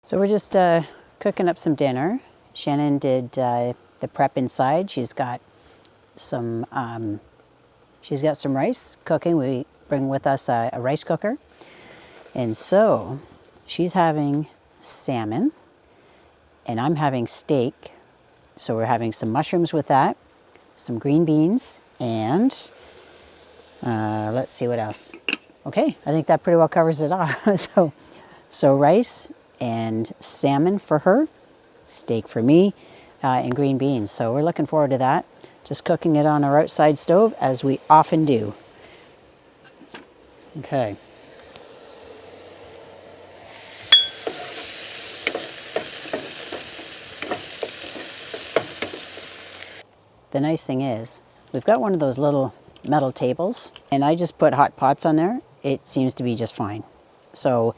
A: So we're just cooking up some dinner. Shannon did the prep inside. She's got some rice cooking. We bring with us a rice cooker. And so she's having salmon and I'm having steak. So we're having some mushrooms with that, some green beans, and let's see what else. Okay, I think that pretty well covers it all. So rice and salmon for her, steak for me, and green beans. So we're looking forward to that. Just cooking it on our outside stove, as we often do. Okay. The nice thing is, we've got one of those little metal tables, and I just put hot pots on there. It seems to be just fine. So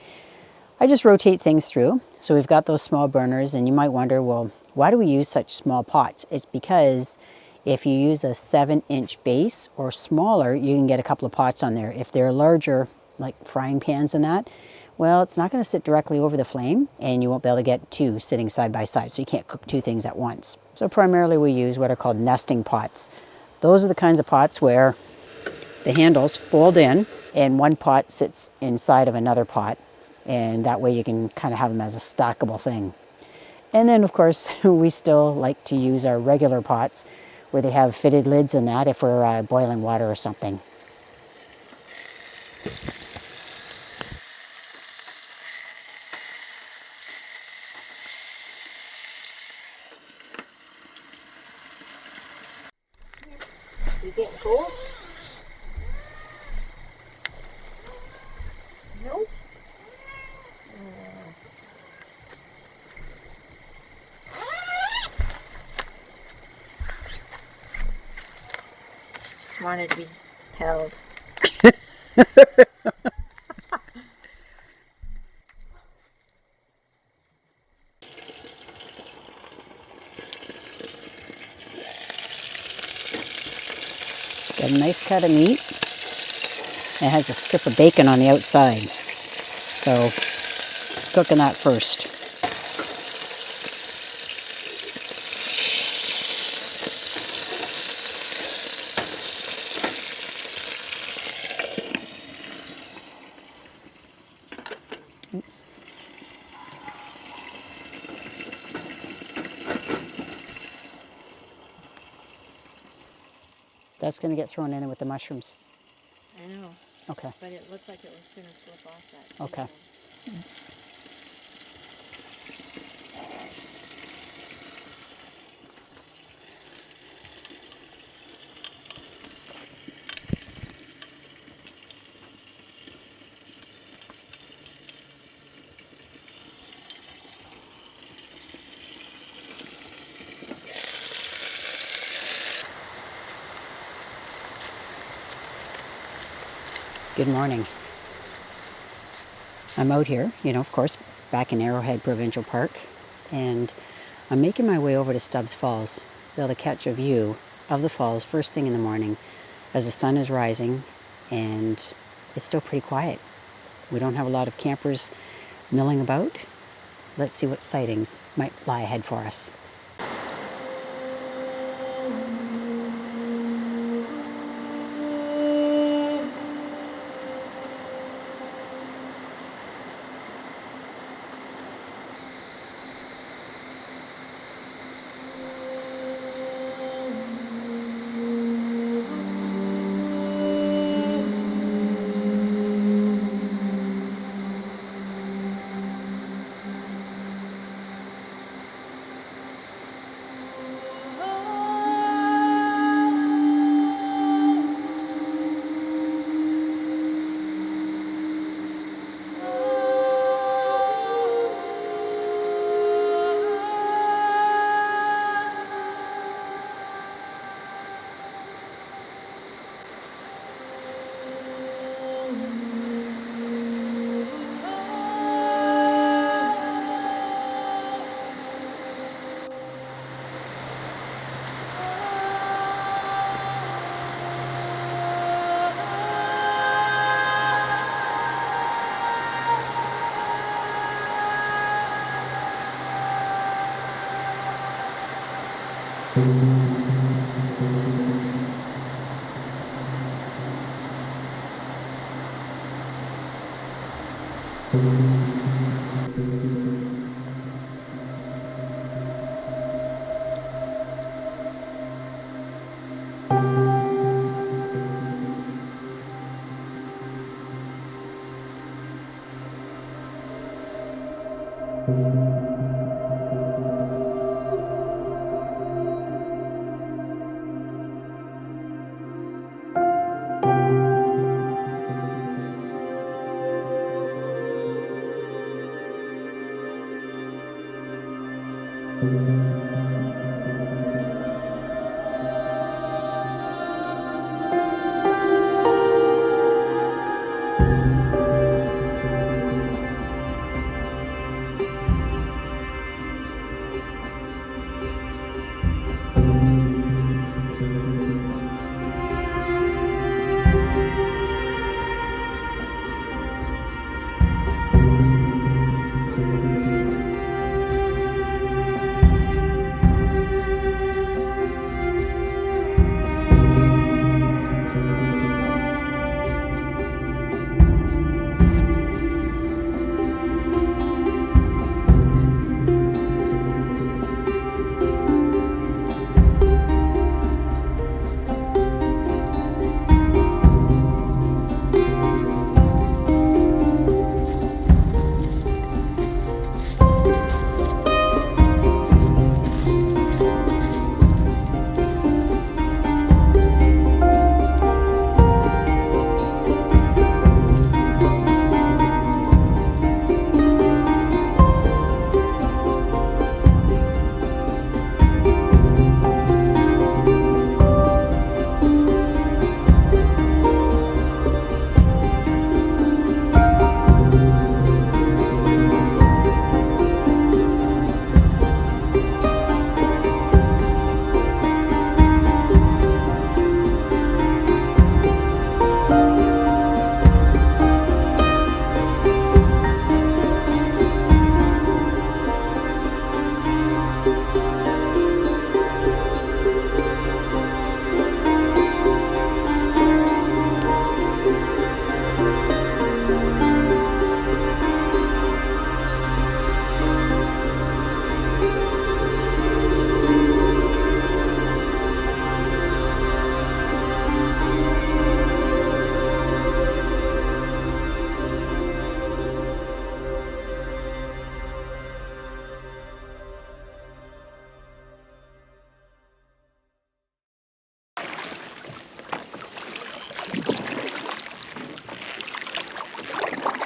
A: I just rotate things through. So we've got those small burners, and you might wonder, well, why do we use such small pots? It's because if you use a 7-inch base or smaller, you can get a couple of pots on there. If they're larger, like frying pans and that, well, it's not going to sit directly over the flame, and you won't be able to get two sitting side by side, so you can't cook two things at once. So primarily we use what are called nesting pots. Those are the kinds of pots where the handles fold in, and one pot sits inside of another pot, and that way you can kind of have them as a stackable thing. And then, of course, we still like to use our regular pots where they have fitted lids and that if we're boiling water or something.
B: You getting cold? Nope. She just wanted to be held.
A: Got a nice cut of meat. It has a strip of bacon on the outside. So, cooking that first. Oops. That's going to get thrown in with the mushrooms.
B: I know.
A: Okay.
B: But it looked like it was going to slip off that.
A: Okay. Good morning. I'm out here, of course, back in Arrowhead Provincial Park, and I'm making my way over to Stubbs Falls, be able to catch a view of the falls first thing in the morning as the sun is rising, and it's still pretty quiet. We don't have a lot of campers milling about. Let's see what sightings might lie ahead for us.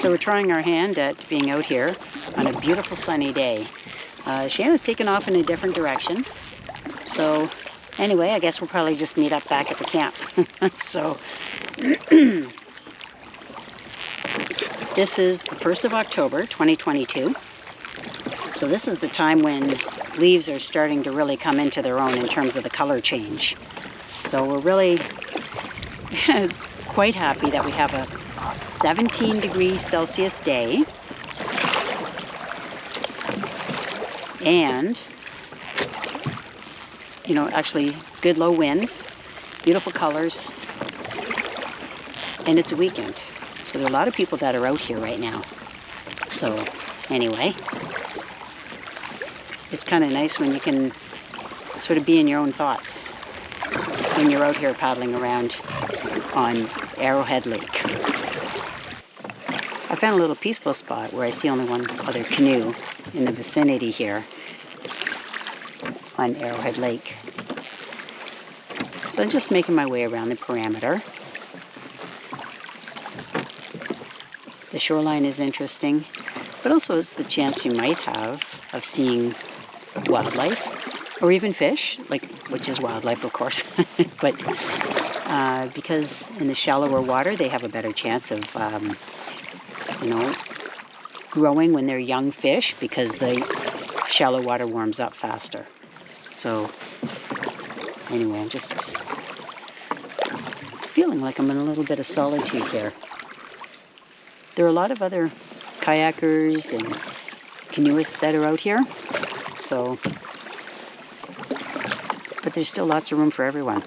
A: So we're trying our hand at being out here on a beautiful sunny day. Shannon's taken off in a different direction. So anyway, I guess we'll probably just meet up back at the camp. So this is the 1st of October, 2022. So this is the time when leaves are starting to really come into their own in terms of the color change. So we're really quite happy that we have a 17 degrees Celsius day. And, you know, actually good low winds, beautiful colors, and it's a weekend. So there are a lot of people that are out here right now. So anyway, it's kind of nice when you can sort of be in your own thoughts when you're out here paddling around on Arrowhead Lake. I found a little peaceful spot where I see only one other canoe in the vicinity here on Arrowhead Lake. So I'm just making my way around the perimeter. The shoreline is interesting, but also it's the chance you might have of seeing wildlife or even fish, like, which is wildlife, of course, but because in the shallower water they have a better chance of you know, growing when they're young fish, because the shallow water warms up faster. So anyway, I'm just feeling like I'm in a little bit of solitude here. There are a lot of other kayakers and canoeists that are out here, so, but there's still lots of room for everyone.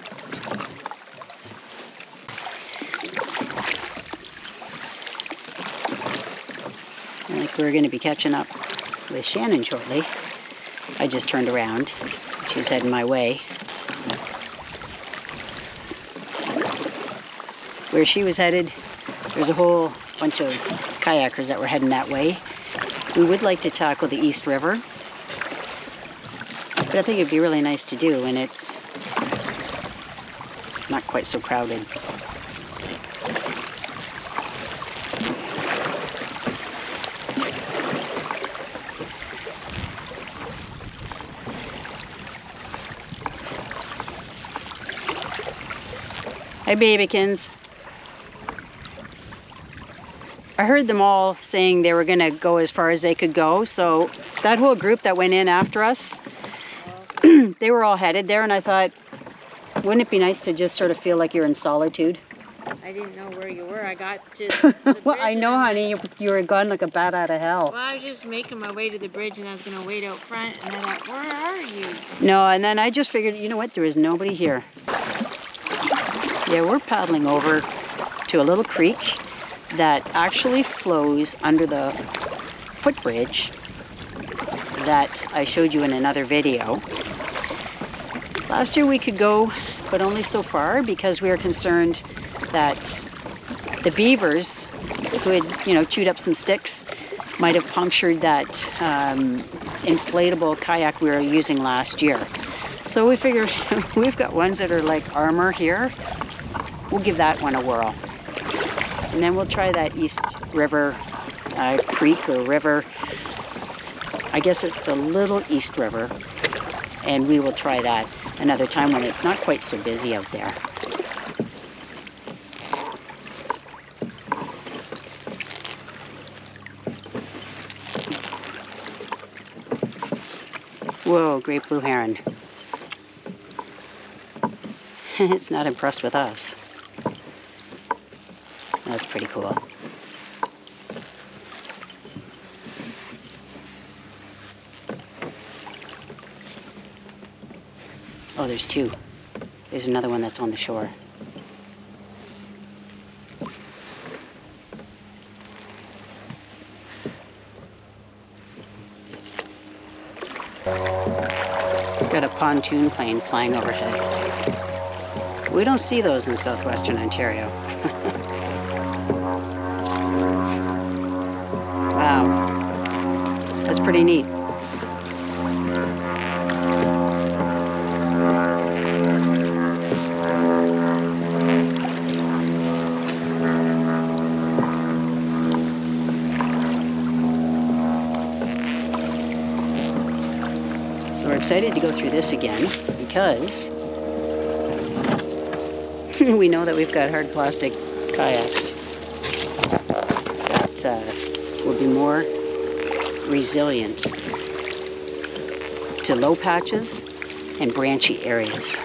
A: I think we're going to be catching up with Shannon shortly. I just turned around. She's heading my way. Where she was headed, there's a whole bunch of kayakers that were heading that way. We would like to tackle the East River, but I think it'd be really nice to do, and it's not quite so crowded. Hi, babykins. I heard them all saying they were going to go as far as they could go, so that whole group that went in after us, they were all headed there, and I thought, wouldn't it be nice to just sort of feel like you're in solitude?
B: I didn't know where you were. I got to the bridge.
A: Well, I know, honey, you were gone like a bat out of hell.
B: Well, I was just making my way to the bridge, and I was going to wait out front, and I thought, where are you?
A: No, and then I just figured, you know what, there is nobody here. Yeah, we're paddling over to a little creek that actually flows under the footbridge that I showed you in another video. Last year we could go, but only so far, because we were concerned that the beavers, who had, you know, chewed up some sticks, might have punctured that inflatable kayak we were using last year. So we figured we've got ones that are like armor here. We'll give that one a whirl. And then we'll try that East River creek or river. I guess it's the Little East River. And we will try that another time when it's not quite so busy out there. Whoa, great blue heron. It's not impressed with us. That's pretty cool. Oh, there's two. There's another one that's on the shore. Got a pontoon plane flying overhead. We don't see those in southwestern Ontario. Wow, that's pretty neat. excited to go through this again because we know that we've got hard plastic kayaks that will be more resilient to low patches and branchy areas.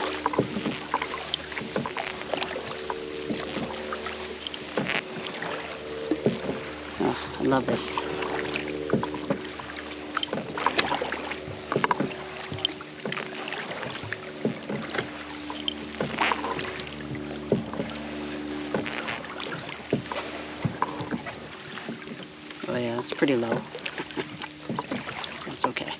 A: Oh, I love this. Oh yeah, it's pretty low. That's okay.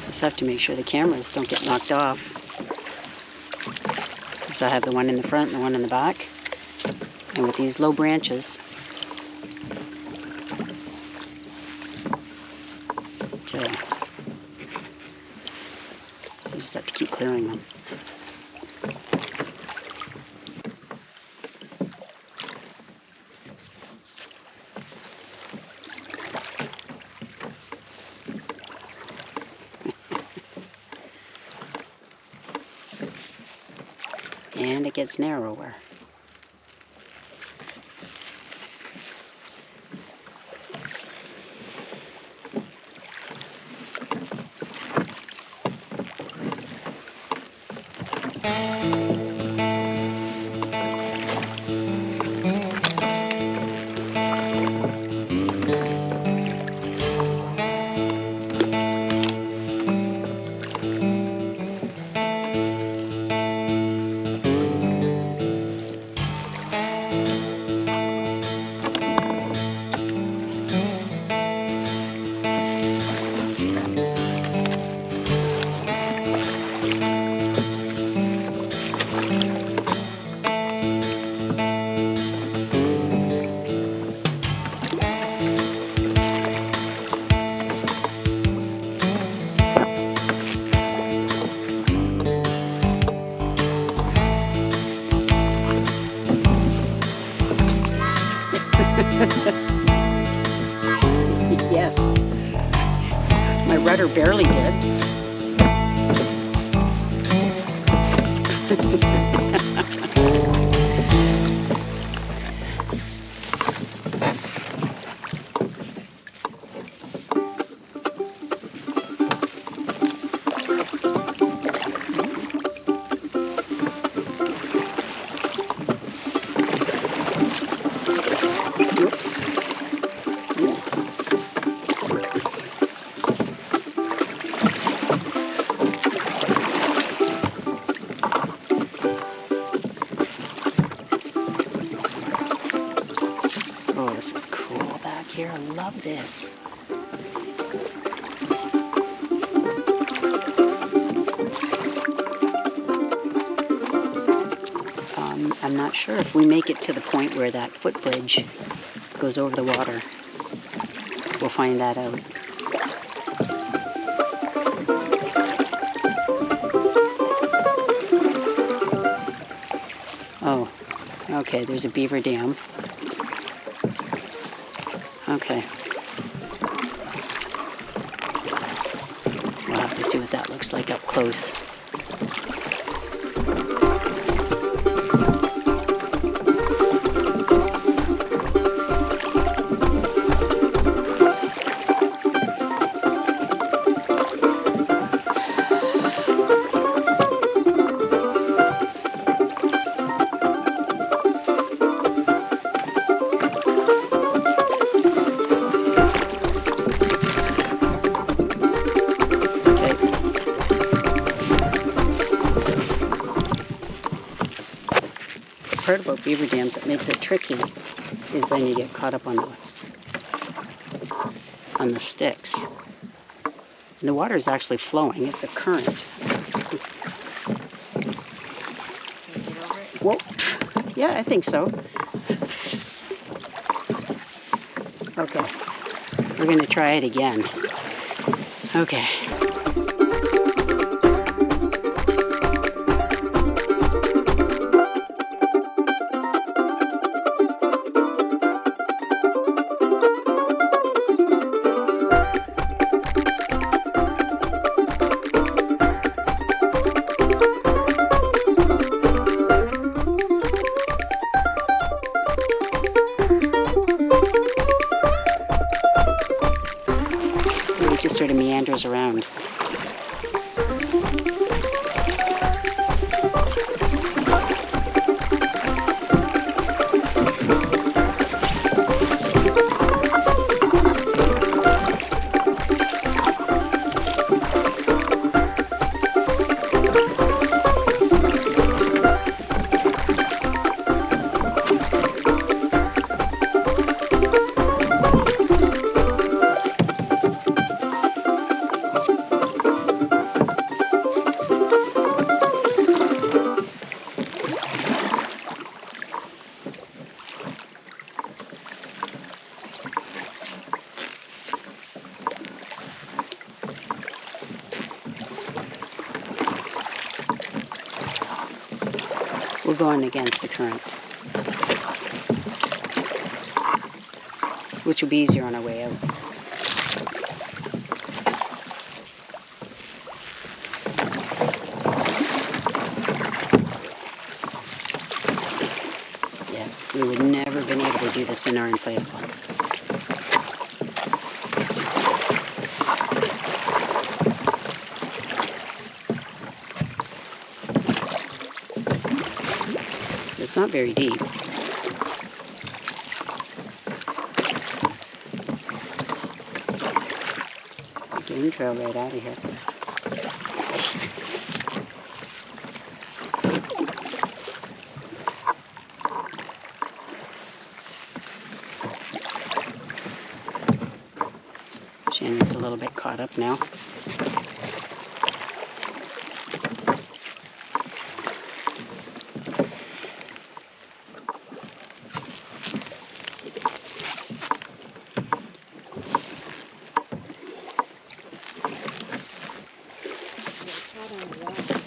A: Just have to make sure the cameras don't get knocked off. Because I have the one in the front and the one in the back. And with these low branches. Okay. You just have to keep clearing them. And it gets narrower. Yes. My rudder barely did. Whoops. Oh, this is cool back here. I love this. I'm not sure if we make it to the point where that footbridge goes over the water. We'll find that out. Oh, okay, there's a beaver dam. Okay. We'll have to see what that looks like up close. Part about beaver dams that makes it tricky is then you get caught up on the sticks. And the water is actually flowing. It's a current. Whoa. Yeah, I think so. Okay. We're going to try it again. Okay. sort of meanders around. We're going against the current, which will be easier on our way out. Yeah, we would never been able to do this in our inflatable. It's not very deep. Game trail right out of here. Shannon's a little bit caught up now.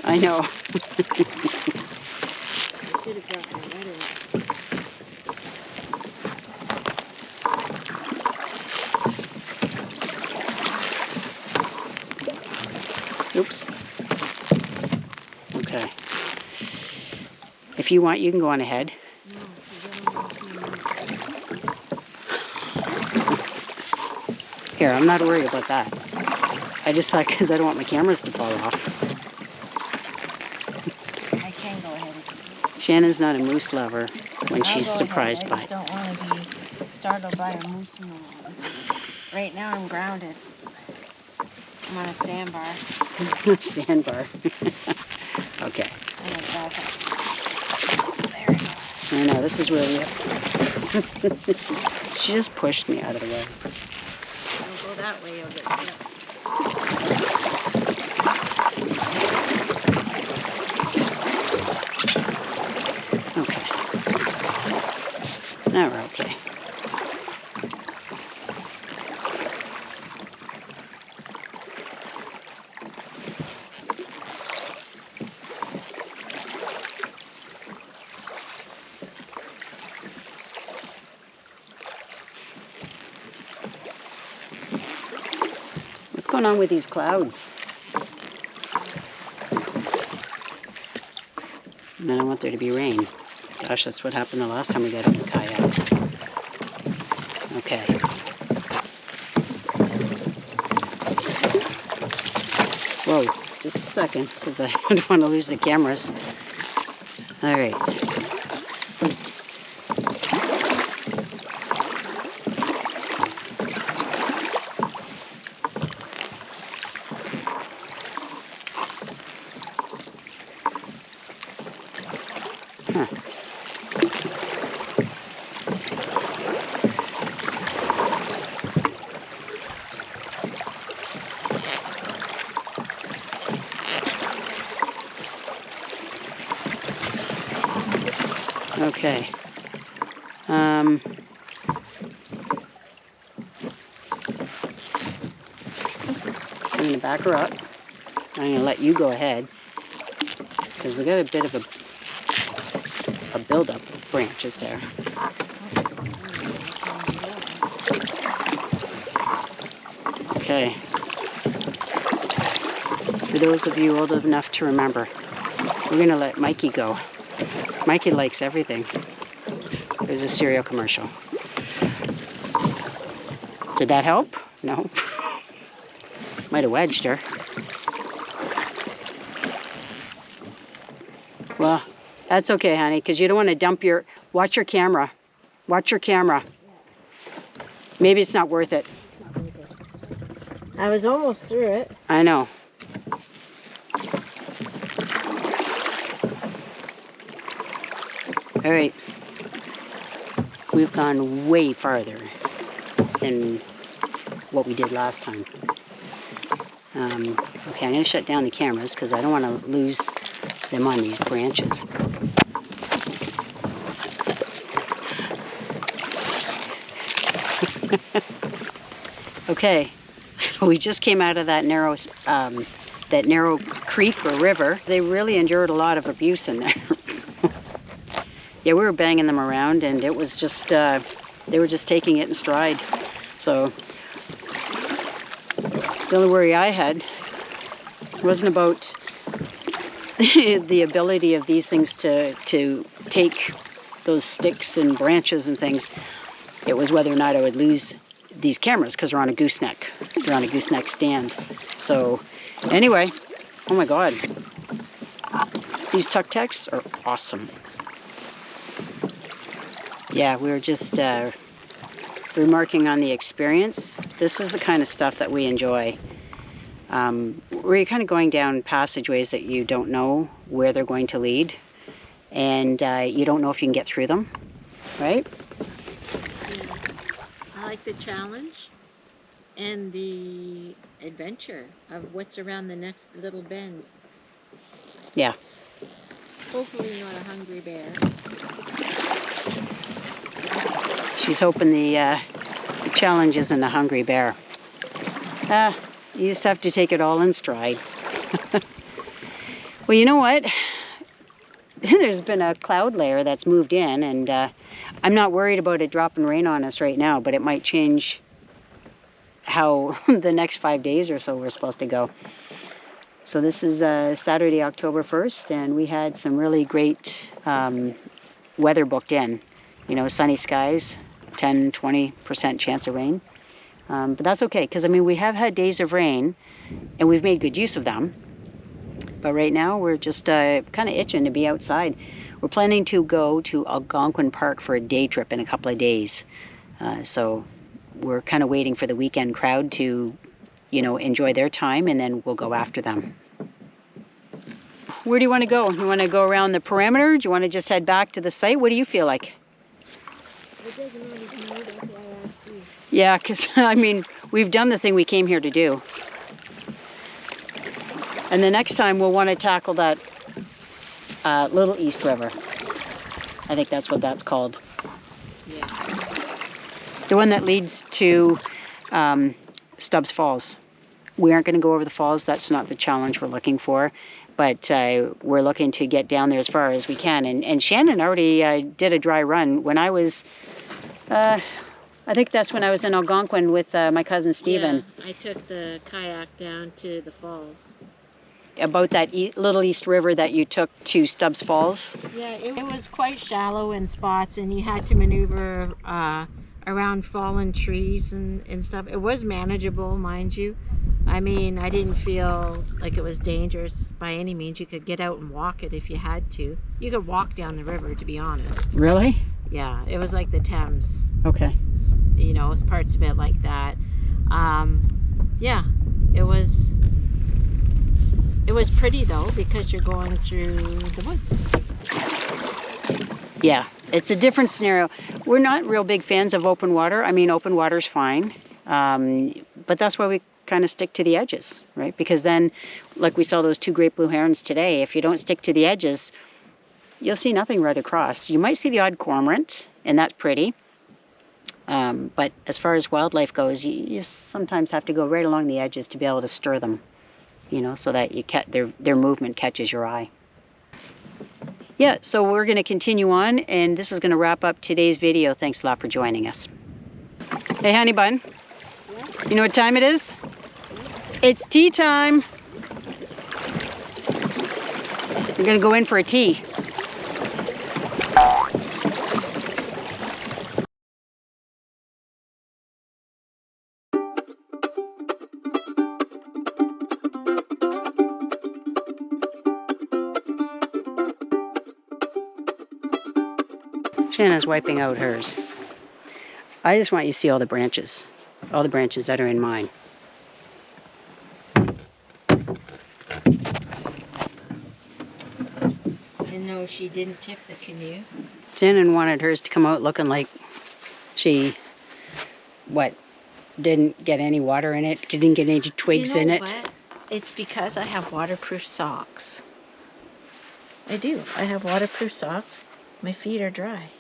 A: I know. Oops. Okay. If you want, you can go on ahead. Here, I'm not worried about that. I just thought because I don't want my cameras to fall off.
B: I can go ahead.
A: Shannon's not a moose lover when she's
B: I'll go
A: surprised
B: ahead. I
A: by.
B: just don't want to be startled by a moose in the water. Right now I'm grounded. I'm on a sandbar.
A: Sandbar. Okay.
B: I'm gonna back up. There we go.
A: I know, this is where we have... She just pushed me out of the way.
B: Don't go that way, you'll get stuck.
A: Okay. Now we're okay. What's going on with these clouds? And I don't want there to be rain. Gosh, that's what happened the last time we got into kayaks. Okay. Whoa, just a second, because I don't want to lose the cameras. All right. Huh. Okay. I'm going to back her up. I'm going to let you go ahead because we got a bit of a buildup of branches there. Okay. For those of you old enough to remember, we're going to let Mikey go. Mikey likes everything. There's a cereal commercial. Did that help? No. Might have wedged her. Well, that's okay, honey, because you don't want to dump your... Watch your camera. Watch your camera. Maybe it's not worth it.
B: I was almost through it.
A: I know. All right. We've gone way farther than what we did last time. Okay, I'm going to shut down the cameras because I don't want to lose them on these branches. Okay, we just came out of that narrow creek or river. They really endured a lot of abuse in there. Yeah, we were banging them around, and it was just, they were just taking it in stride. So, the only worry I had wasn't about the ability of these things to take those sticks and branches and things. It was whether or not I would lose these cameras because they're on a gooseneck. They're on a gooseneck stand. So, anyway, oh my God. These tuk-tuks are awesome. Yeah, we were just remarking on the experience. This is the kind of stuff that we enjoy. Where you're kind of going down passageways that you don't know where they're going to lead. And you don't know if you can get through them, right?
B: I like the challenge and the adventure of what's around the next little bend.
A: Yeah.
B: Hopefully not a hungry bear.
A: She's hoping the challenge isn't a hungry bear. You just have to take it all in stride. Well, you know what? There's been a cloud layer that's moved in, and I'm not worried about it dropping rain on us right now, but it might change how the next 5 days or so we're supposed to go. So this is Saturday, October 1st, and we had some really great weather booked in. You know, sunny skies, 10-20% chance of rain. But that's okay, because I mean, we have had days of rain, and we've made good use of them. But right now, we're just kind of itching to be outside. We're planning to go to Algonquin Park for a day trip in a couple of days. So we're kind of waiting for the weekend crowd to, you know, enjoy their time, and then we'll go after them. Where do you want to go? You want to go around the perimeter? Do you want to just head back to the site? What do you feel like?
B: It doesn't matter to me, that's why I asked you.
A: Yeah, because, I mean, we've done the thing we came here to do. And the next time we'll want to tackle that Little East River. I think that's what that's called.
B: Yeah.
A: The one that leads to Stubbs Falls. We aren't going to go over the falls. That's not the challenge we're looking for. But we're looking to get down there as far as we can. And Shannon already did a dry run. When I was, I think that's when I was in Algonquin with my cousin Stephen.
B: Yeah, I took the kayak down to the falls.
A: About that Little East River that you took to Stubbs Falls.
B: Yeah, it was quite shallow in spots, and you had to maneuver around fallen trees and stuff. It was manageable, mind you. I mean, I didn't feel like it was dangerous by any means. You could get out and walk it if you had to. You could walk down the river, to be honest.
A: Really?
B: Yeah, it was like the Thames.
A: Okay.
B: You know, it was parts of it like that. Yeah, it was pretty though, because you're going through the woods.
A: Yeah, it's a different scenario. We're not real big fans of open water. I mean, open water's fine, but that's why we kind of stick to the edges, right? Because then, like we saw those two great blue herons today, if you don't stick to the edges, you'll see nothing right across. You might see the odd cormorant, and that's pretty. But as far as wildlife goes, you sometimes have to go right along the edges to be able to stir them, you know, so that their movement catches your eye. Yeah, so we're going to continue on, and this is going to wrap up today's video. Thanks a lot for joining us. Hey, honey bun. Yeah? You know what time it is? It's tea time. We're going to go in for a tea. Jenna's wiping out hers. I just want you to see all the branches that are in mine.
B: And no, she didn't tip the canoe.
A: Jenna wanted hers to come out looking like she, didn't get any water in it, didn't get any twigs in it.
B: What? It's because I have waterproof socks. I do. I have waterproof socks. My feet are dry.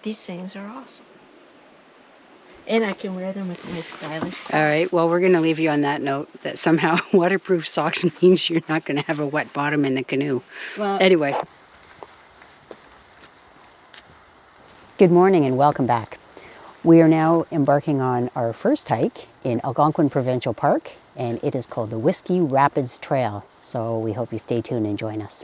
B: These things are awesome. And I can wear them with my stylish clothes.
A: All right, well, we're going to leave you on that note, that somehow waterproof socks means you're not going to have a wet bottom in the canoe.
B: Well,
A: anyway. Good morning and welcome back. We are now embarking on our first hike in Algonquin Provincial Park, and it is called the Whiskey Rapids Trail. So we hope you stay tuned and join us.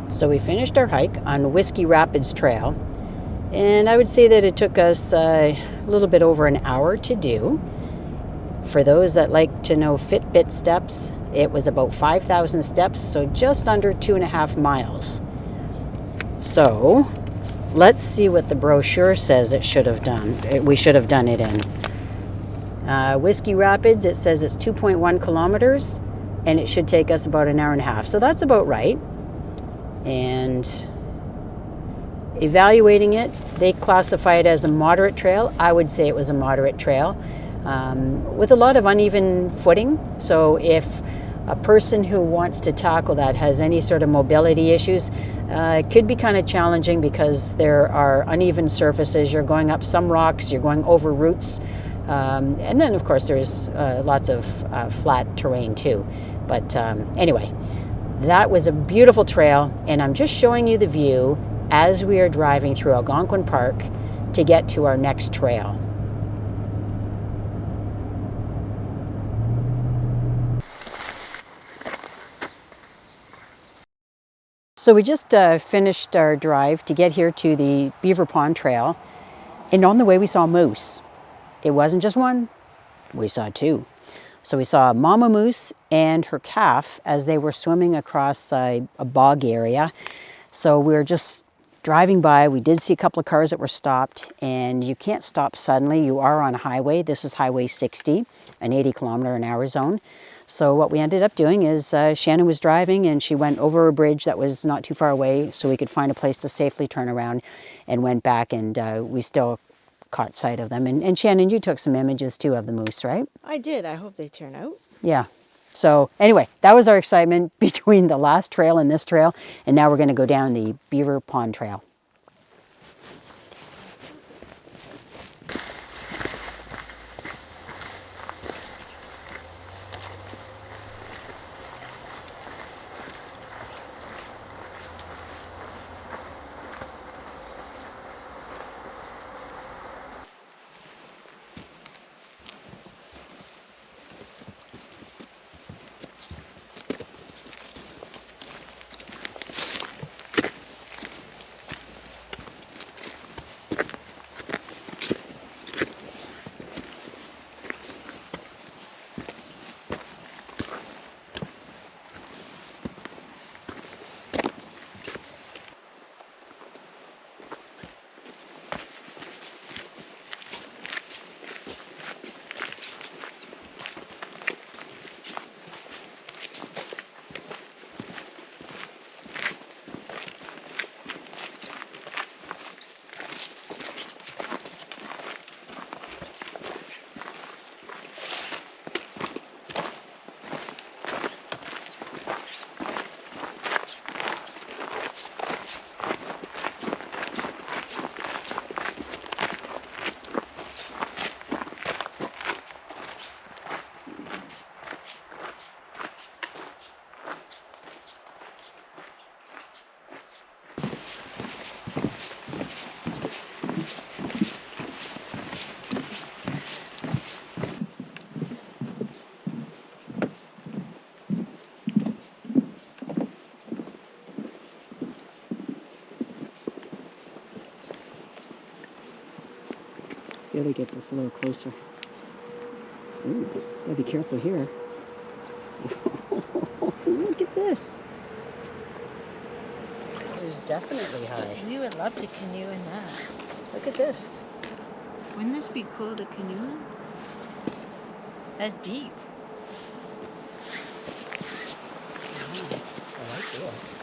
A: So we finished our hike on Whiskey Rapids Trail, and I would say that it took us a little bit over an hour to do. For those that like to know Fitbit steps, it was about 5,000 steps, so just under 2.5 miles. So let's see what the brochure says it should have done. We should have done it in. Whiskey Rapids, it says it's 2.1 kilometers, and it should take us about an hour and a half. So that's about right. And evaluating it, they classify it as a moderate trail. I would say it was a moderate trail with a lot of uneven footing. So if a person who wants to tackle that has any sort of mobility issues, it could be kind of challenging because there are uneven surfaces. You're going up some rocks, you're going over roots, and then of course there's lots of flat terrain too. But anyway, that was a beautiful trail, and I'm just showing you the view as we are driving through Algonquin Park to get to our next trail. So we just finished our drive to get here to the Beaver Pond Trail, and on the way we saw moose. It wasn't just one, we saw two. So we saw a mama moose and her calf as they were swimming across a bog area. So we were just driving by. We did see a couple of cars that were stopped, and you can't stop suddenly. You are on a highway. This is Highway 60, an 80-kilometer-an-hour zone. So what we ended up doing is Shannon was driving, and she went over a bridge that was not too far away so we could find a place to safely turn around, and went back, and we still caught sight of them. And Shannon, you took some images too of the moose, right?
B: I did. I hope they turn out.
A: Yeah. So anyway, that was our excitement between the last trail and this trail, and now we're going to go down the Beaver Pond Trail. The other gets us a little closer. Ooh, gotta be careful here. Look at this. It's definitely high.
B: We would love to canoe in that.
A: Look at this.
B: Wouldn't this be cool to canoe in? That's deep.
A: I like this.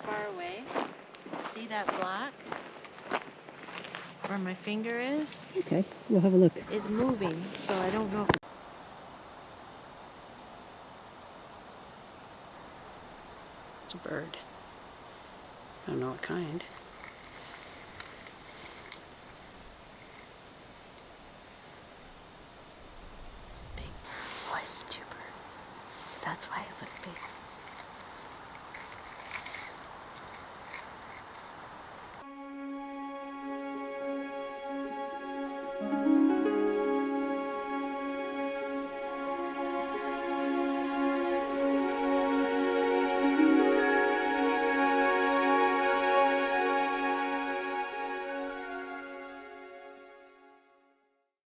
B: far away. See that black? Where my finger is?
A: Okay, we'll have a look.
B: It's moving, so I don't know if
A: It's a bird. I don't know what kind.
B: big. Oh, it's super. That's why it looked big.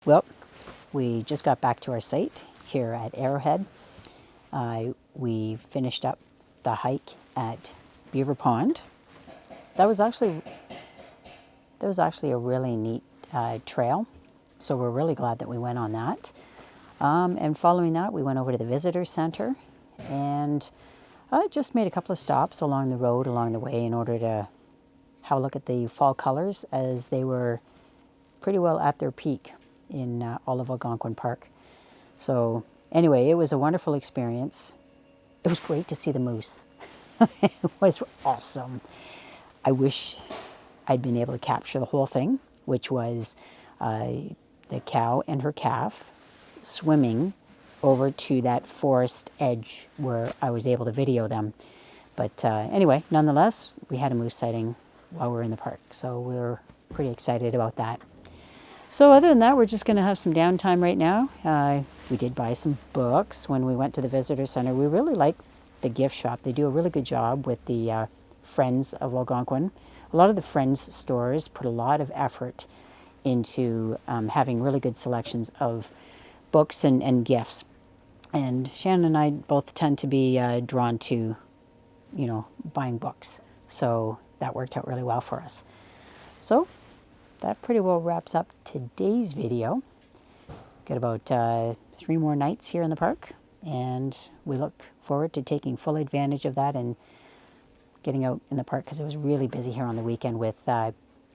A: Well, we just got back to our site here at Arrowhead. We finished up the hike at Beaver Pond. That was actually a really neat trail, so we're really glad that we went on that. And following that, we went over to the visitor center and just made a couple of stops along the road along the way in order to have a look at the fall colors as they were pretty well at their peak in all of Algonquin Park. So anyway, it was a wonderful experience. It was great to see the moose. It was awesome. I wish I'd been able to capture the whole thing, which was the cow and her calf swimming over to that forest edge where I was able to video them. But anyway, nonetheless, we had a moose sighting while we were in the park, so we were pretty excited about that. So other than that, we're just going to have some downtime right now. We did buy some books when we went to the visitor center. We really like the gift shop. They do a really good job with the Friends of Algonquin. A lot of the Friends stores put a lot of effort into having really good selections of books and gifts. And Shannon and I both tend to be drawn to, buying books. So that worked out really well for us. So that pretty well wraps up today's video. Got about 3 more nights here in the park, and we look forward to taking full advantage of that and getting out in the park because it was really busy here on the weekend with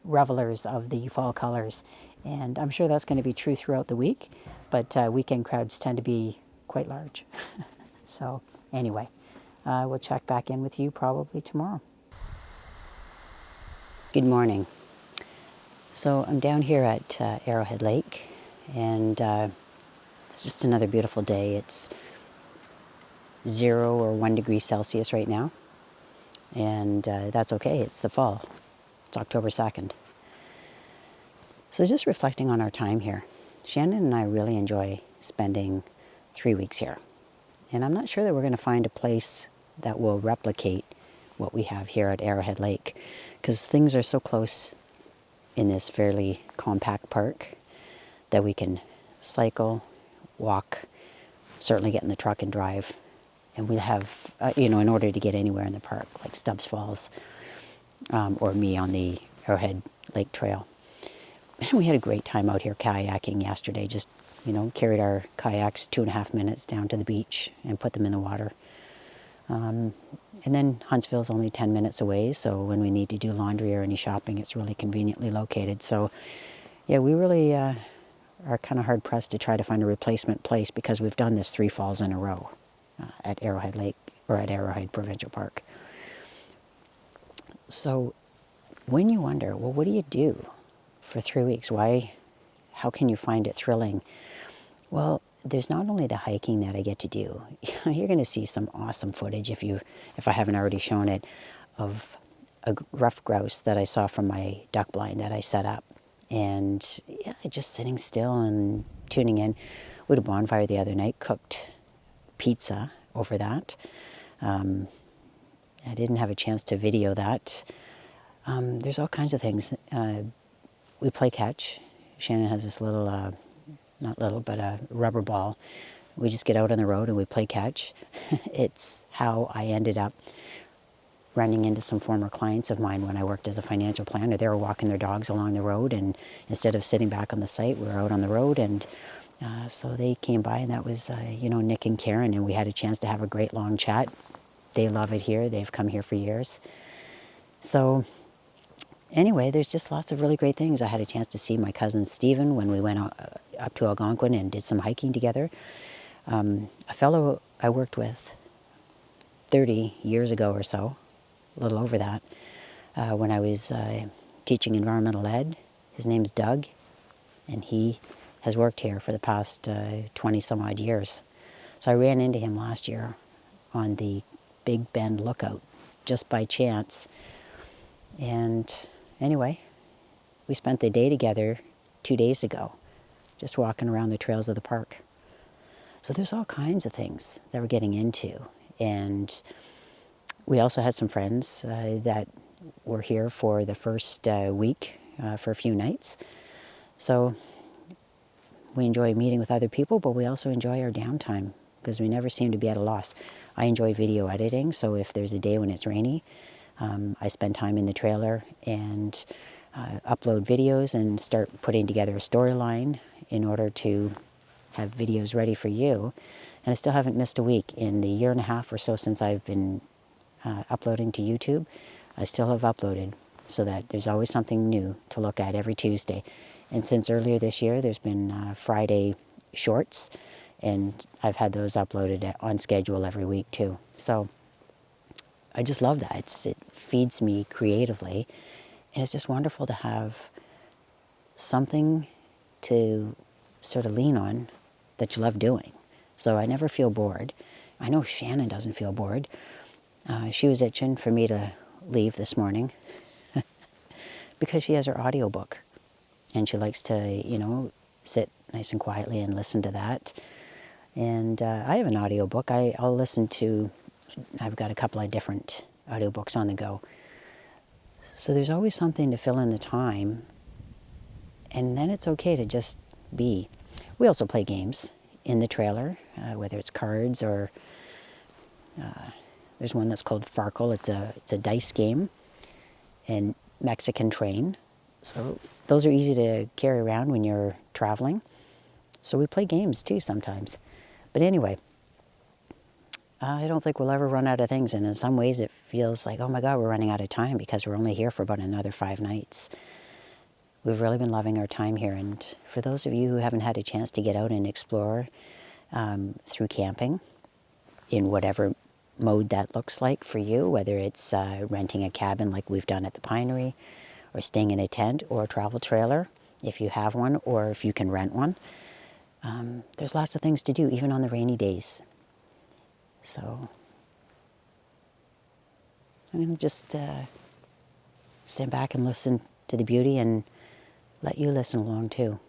A: revelers of the fall colors. And I'm sure that's going to be true throughout the week, but weekend crowds tend to be quite large. So anyway, we'll check back in with you probably tomorrow. Good morning. So I'm down here at Arrowhead Lake, and it's just another beautiful day. It's 0 or 1 degree Celsius right now, and that's okay. It's the fall. It's October 2nd. So just reflecting on our time here, Shannon and I really enjoy spending 3 weeks here, and I'm not sure that we're going to find a place that will replicate what we have here at Arrowhead Lake, because things are so close in this fairly compact park that we can cycle, walk, certainly get in the truck and drive. And we have, in order to get anywhere in the park, like Stubbs Falls or me on the Arrowhead Lake Trail. And we had a great time out here kayaking yesterday. Just, carried our kayaks 2.5 minutes down to the beach and put them in the water. And then Huntsville's only 10 minutes away, so when we need to do laundry or any shopping, it's really conveniently located. So, yeah, we really are kind of hard-pressed to try to find a replacement place because we've done this 3 falls in a row at Arrowhead Lake or at Arrowhead Provincial Park. So when you wonder, well, what do you do for 3 weeks? How can you find it thrilling? Well, there's not only the hiking that I get to do. You're going to see some awesome footage if I haven't already shown it, of a ruffed grouse that I saw from my duck blind that I set up. And yeah, just sitting still and tuning in. We had a bonfire the other night, cooked pizza over that. I didn't have a chance to video that. There's all kinds of things. We play catch. Shannon has this little not little, but a rubber ball. We just get out on the road and we play catch. It's how I ended up running into some former clients of mine when I worked as a financial planner. They were walking their dogs along the road, and instead of sitting back on the site, we were out on the road, and so they came by, and that was, Nick and Karen, and we had a chance to have a great long chat. They love it here. They've come here for years. So anyway, there's just lots of really great things. I had a chance to see my cousin Stephen when we went up to Algonquin and did some hiking together. A fellow I worked with 30 years ago or so, a little over that, when I was teaching environmental ed. His name's Doug, and he has worked here for the past 20 some odd years. So I ran into him last year on the Big Bend Lookout, just by chance. And anyway, we spent the day together 2 days ago, just walking around the trails of the park. So there's all kinds of things that we're getting into. And we also had some friends that were here for the first week for a few nights. So we enjoy meeting with other people, but we also enjoy our downtime because we never seem to be at a loss. I enjoy video editing, so if there's a day when it's rainy, I spend time in the trailer and upload videos and start putting together a storyline in order to have videos ready for you. And I still haven't missed a week. In the year and a half or so since I've been uploading to YouTube, I still have uploaded, so that there's always something new to look at every Tuesday. And since earlier this year, there's been Friday shorts, and I've had those uploaded on schedule every week too. So I just love that. It feeds me creatively, and it's just wonderful to have something to sort of lean on that you love doing. So I never feel bored. I know Shannon doesn't feel bored. She was itching for me to leave this morning because she has her audiobook, and she likes to, sit nice and quietly and listen to that. And I have an audiobook. I'll listen to, I've got a couple of different audiobooks on the go. So there's always something to fill in the time, and then it's okay to just be. We also play games in the trailer, whether it's cards or there's one that's called Farkle. It's a dice game and Mexican train. So those are easy to carry around when you're traveling. So we play games too sometimes. But anyway, I don't think we'll ever run out of things. And in some ways it feels like, oh my God, we're running out of time because we're only here for about another 5 nights. We've really been loving our time here. And for those of you who haven't had a chance to get out and explore through camping, in whatever mode that looks like for you, whether it's renting a cabin like we've done at the Pinery, or staying in a tent or a travel trailer, if you have one, or if you can rent one. There's lots of things to do, even on the rainy days. So I'm going to just stand back and listen to the beauty and let you listen along too.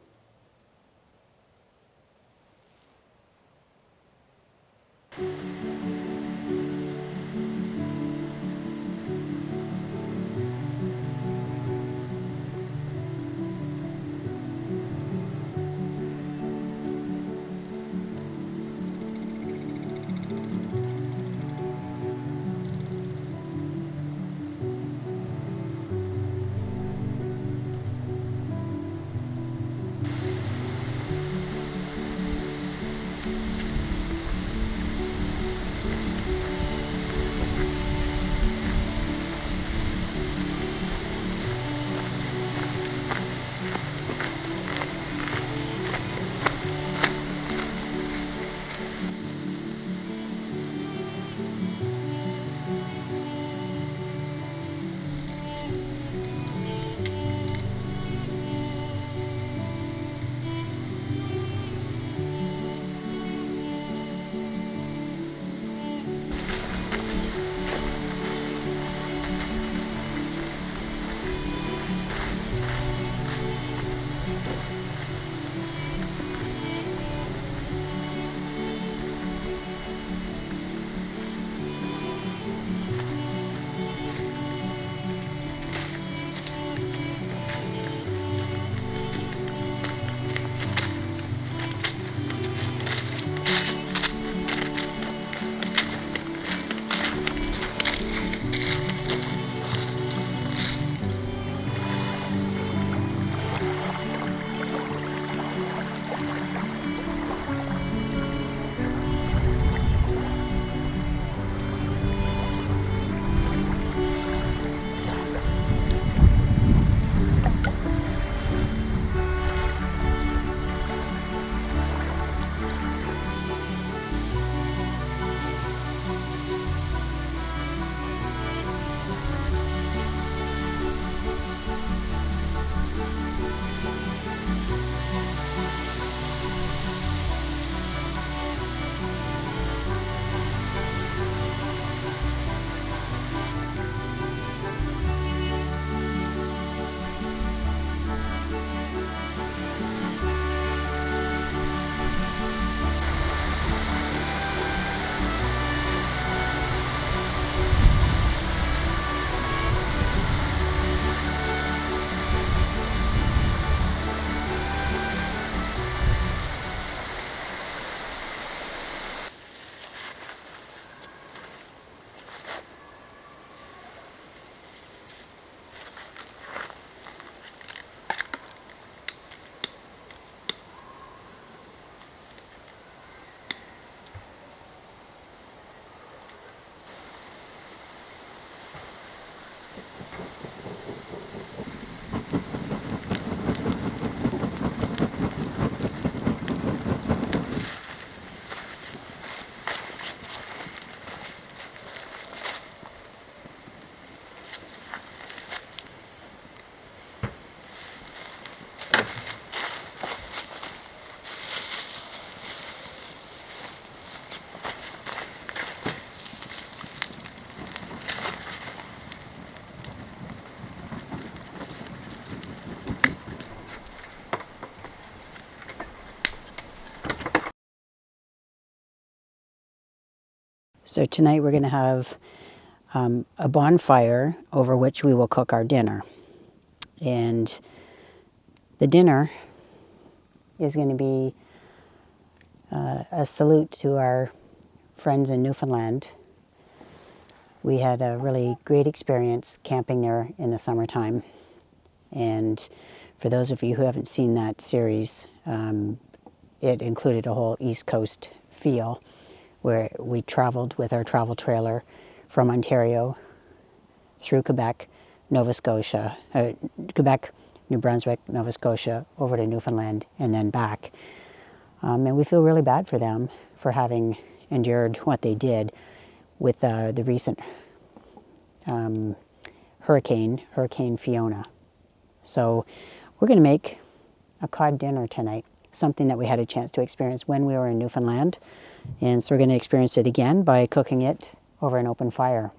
A: So tonight we're going to have a bonfire over which we will cook our dinner. And the dinner is going to be a salute to our friends in Newfoundland. We had a really great experience camping there in the summertime. And for those of you who haven't seen that series, it included a whole East Coast feel where we traveled with our travel trailer from Ontario through Quebec, Nova Scotia, Quebec, New Brunswick, Nova Scotia, over to Newfoundland, and then back. And we feel really bad for them for having endured what they did with the recent Hurricane Fiona. So we're going to make a cod dinner tonight, something that we had a chance to experience when we were in Newfoundland. And so we're going to experience it again by cooking it over an open fire.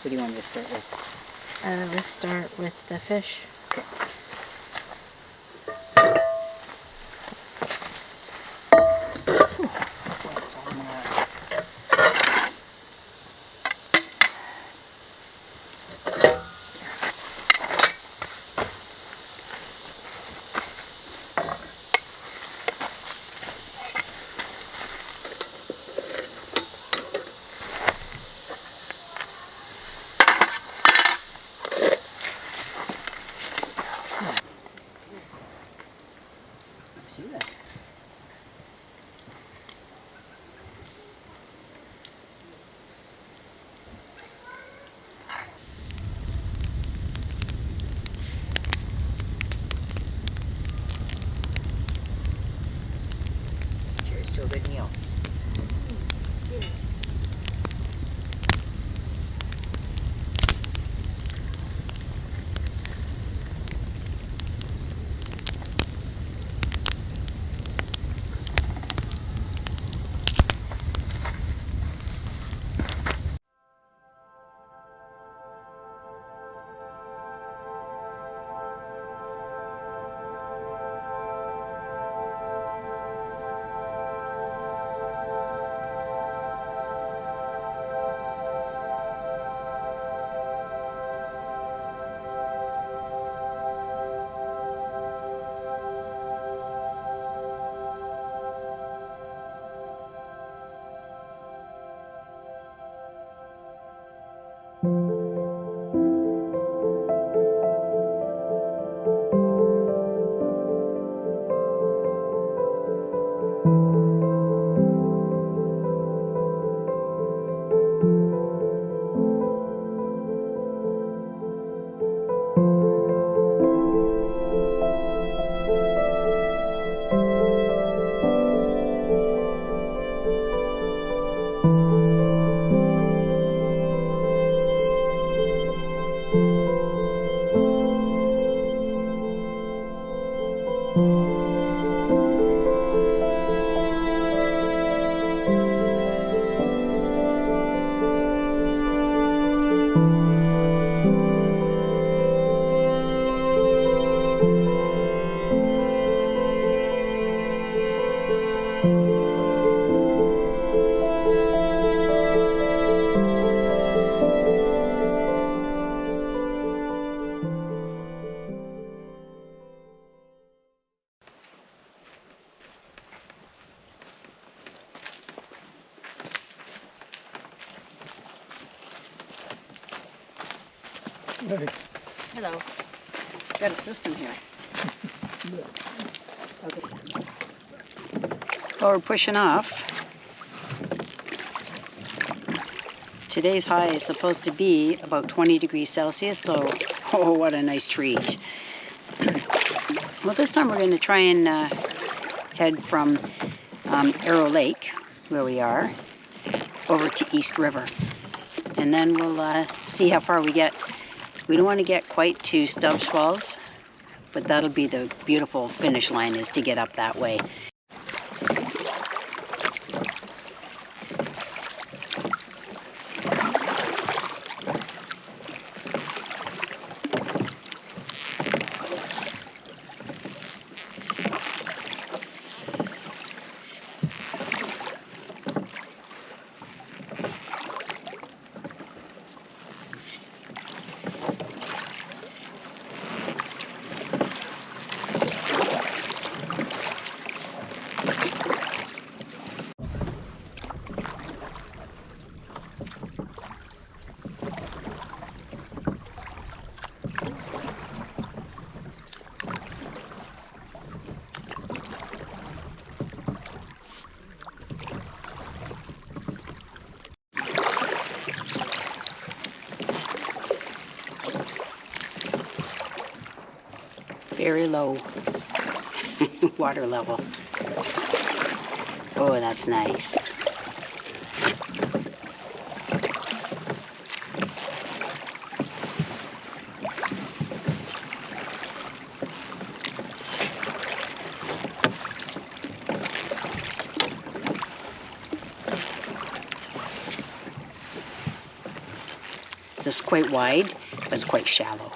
A: What do you want me to start with?
B: Let's start with the fish.
A: Okay. That's all I'm gonna ask. See that? Cheers to a good meal. Hello. Got a system here. Well, we're pushing off. Today's high is supposed to be about 20 degrees Celsius, so oh, what a nice treat. Well, this time we're going to try and head from Arrow Lake, where we are, over to East River. And then we'll see how far we get. We don't want to get quite to Stubbs Falls, but that'll be the beautiful finish line, is to get up that way. Very low water level. Oh, that's nice. This is quite wide, but it's quite shallow.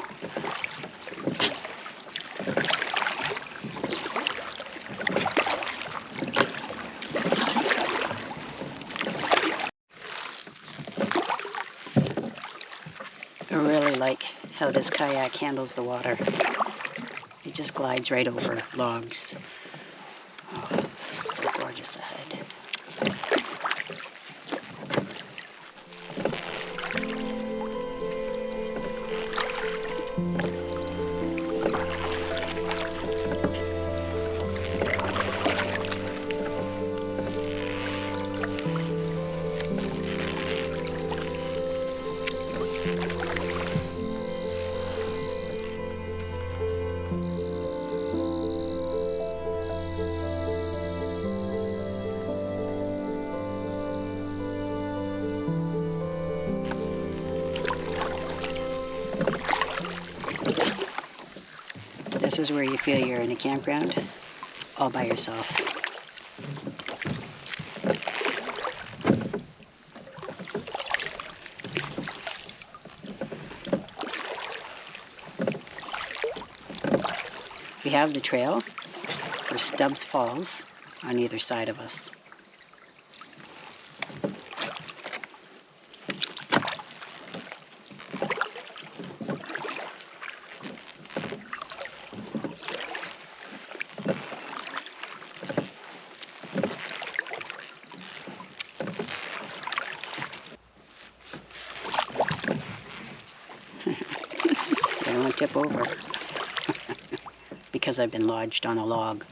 A: I really like how this kayak handles the water. It just glides right over logs. Oh, so gorgeous ahead. This is where you feel you're in a campground, all by yourself. We have the trail for Stubbs Falls on either side of us. I don't want to tip over because I've been lodged on a log.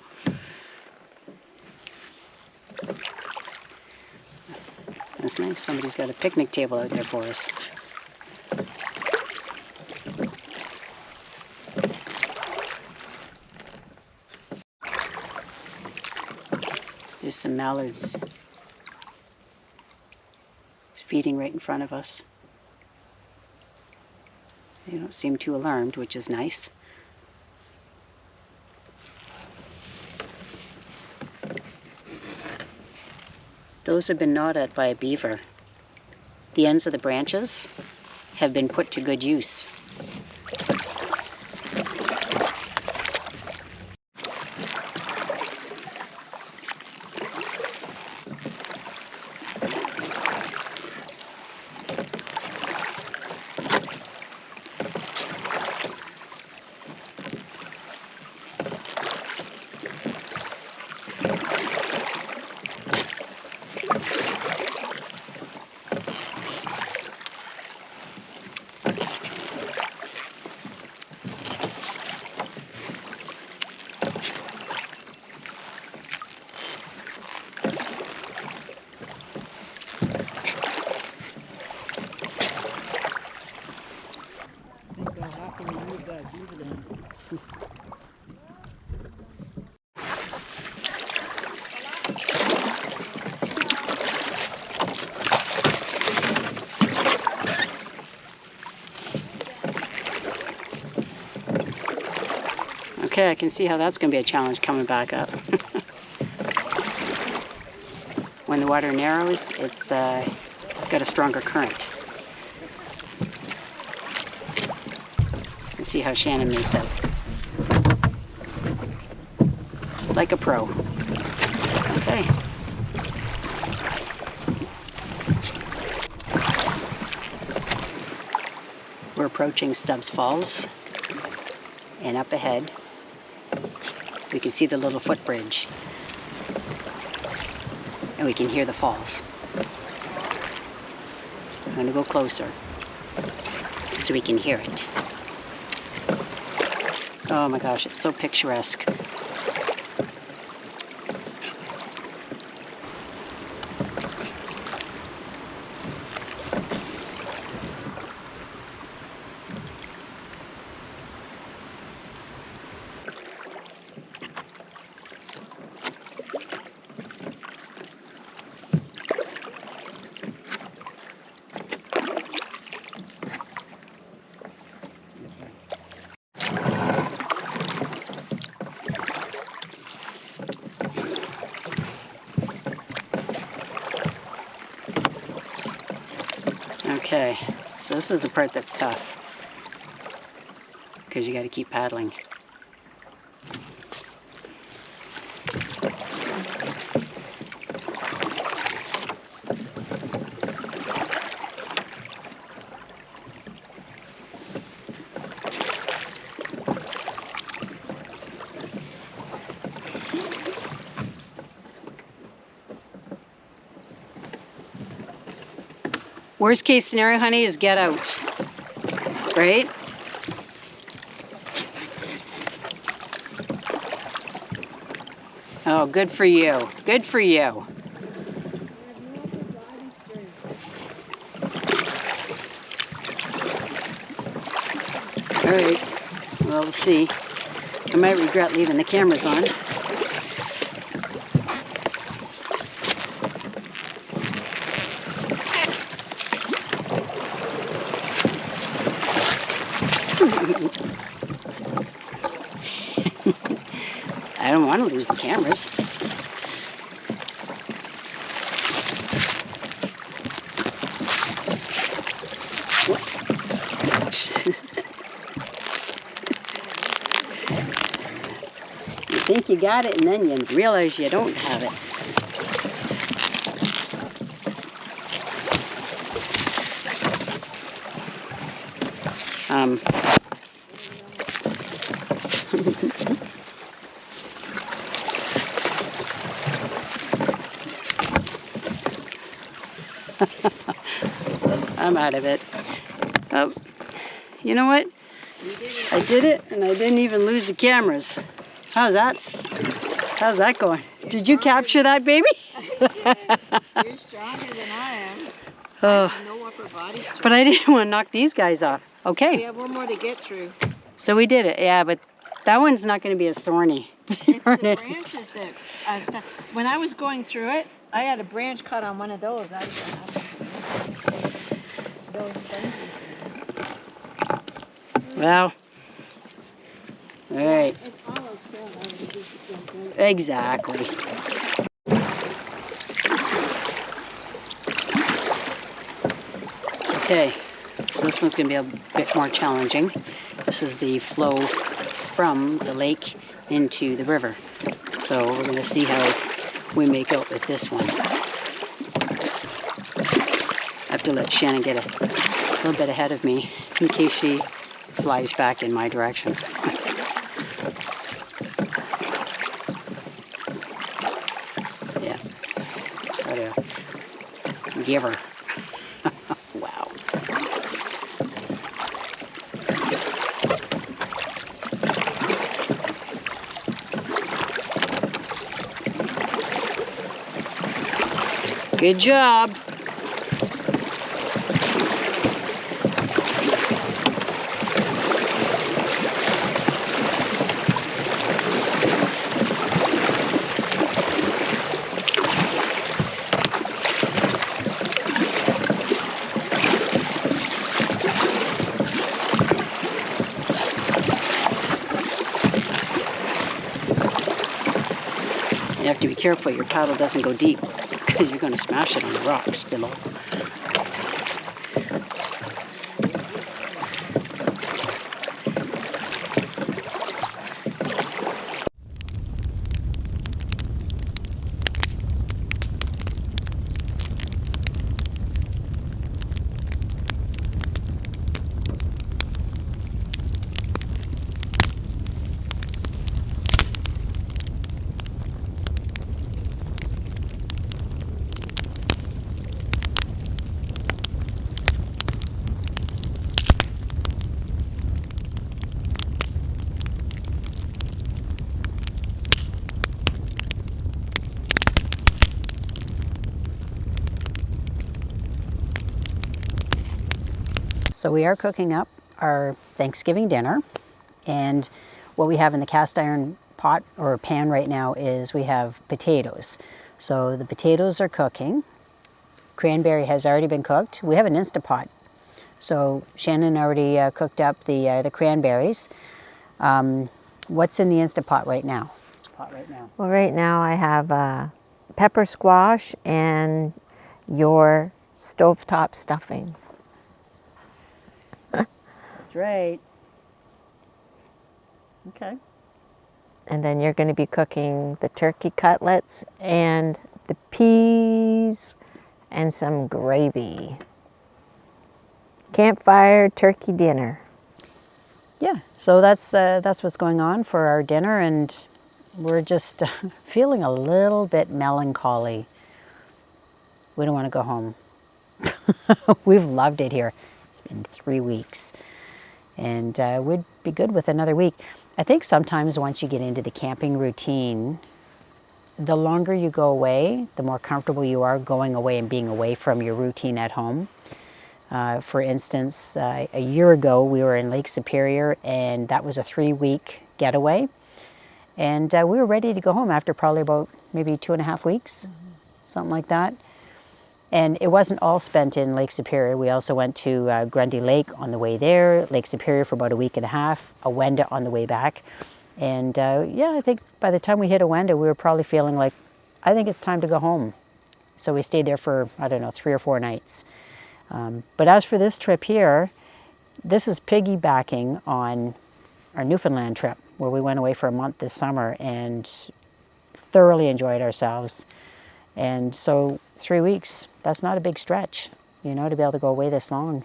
A: That's nice. Somebody's got a picnic table out there for us. There's some mallards feeding right in front of us. They don't seem too alarmed, which is nice. Those have been gnawed at by a beaver. The ends of the branches have been put to good use. Okay, I can see how that's going to be a challenge coming back up. When the water narrows, it's got a stronger current. Let's see how Shannon makes out. Like a pro. Okay. We're approaching Stubbs Falls, and up ahead we can see the little footbridge, and we can hear the falls. I'm going to go closer so we can hear it. Oh my gosh, it's so picturesque. Okay, so this is the part that's tough, because you got to keep paddling. Worst case scenario, honey, is get out, right? Oh, good for you. Good for you. All right, well, we'll see. I might regret leaving the cameras on. I don't want to lose the cameras. Whoops. You think you got it, and then you realize you don't have it. I'm out of it. Oh, you know what? I did it, and I didn't even lose the cameras. How's that going? Did you capture that, baby?
B: You're stronger than I am.
A: Oh,
B: I have no upper body strength.
A: but I didn't want to knock these guys off. Okay.
B: We have one more to get through.
A: So we did it, yeah, but that one's not going to be as thorny.
B: It's the branches that stuff. When I was going through it, I had a branch cut on one of those. I was those branches.
A: Well, all right.
B: It follows down.
A: Exactly. Okay, so this one's going to be a bit more challenging. This is the flow from the lake into the river. So we're going to see how we make out with this one. I have to let Shannon get a little bit ahead of me in case she flies back in my direction. Yeah, try to give her. Wow. Good job. You have to be careful your paddle doesn't go deep because you're going to smash it on the rocks below. So we are cooking up our Thanksgiving dinner, and what we have in the cast iron pot or pan right now is we have potatoes. So the potatoes are cooking. Cranberry has already been cooked. We have an Instapot. So Shannon already cooked up the cranberries. What's in the Instapot right now?
B: Well, right now I have pepper squash and your stovetop stuffing.
A: That's right. Okay.
B: And then you're going to be cooking the turkey cutlets and the peas and some gravy. Campfire turkey dinner.
A: Yeah, so that's what's going on for our dinner, and we're just feeling a little bit melancholy. We don't want to go home. We've loved it here. It's been 3 weeks, and we'd be good with another week. I think sometimes once you get into the camping routine, the longer you go away, the more comfortable you are going away and being away from your routine at home. For instance, a year ago we were in Lake Superior, and that was a 3-week getaway. And we were ready to go home after probably about maybe 2.5 weeks, something like that. And it wasn't all spent in Lake Superior. We also went to Grundy Lake on the way there, Lake Superior for about a week and a half, Awenda on the way back. And yeah, I think by the time we hit Awenda, we were probably feeling like, I think it's time to go home. So we stayed there for, I don't know, 3 or 4 nights. But as for this trip here, this is piggybacking on our Newfoundland trip, where we went away for a month this summer and thoroughly enjoyed ourselves. And so 3 weeks, that's not a big stretch, you know, to be able to go away this long.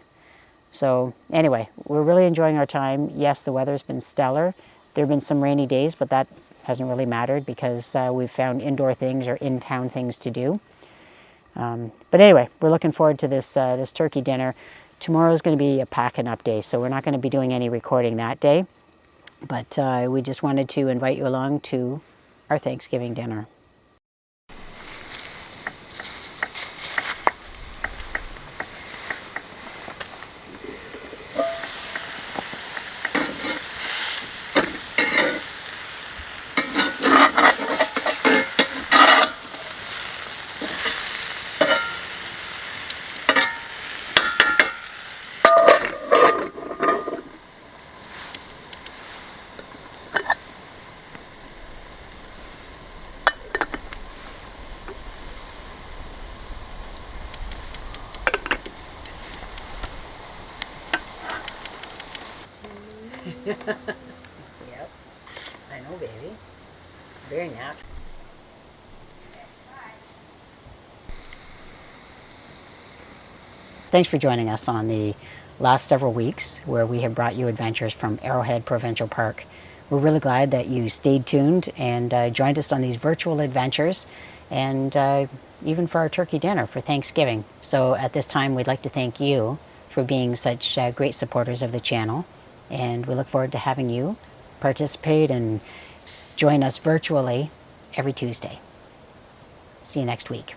A: So anyway, we're really enjoying our time. Yes, the weather's been stellar. There have been some rainy days, but that hasn't really mattered because we've found indoor things or in-town things to do. But anyway, we're looking forward to this turkey dinner. Tomorrow's going to be a packing up day, so we're not going to be doing any recording that day. But we just wanted to invite you along to our Thanksgiving dinner. Yep, I know, baby. Very nap. Thanks for joining us on the last several weeks where we have brought you adventures from Arrowhead Provincial Park. We're really glad that you stayed tuned and joined us on these virtual adventures, and even for our turkey dinner for Thanksgiving. So at this time, we'd like to thank you for being such great supporters of the channel, and we look forward to having you participate and join us virtually every Tuesday. See you next week.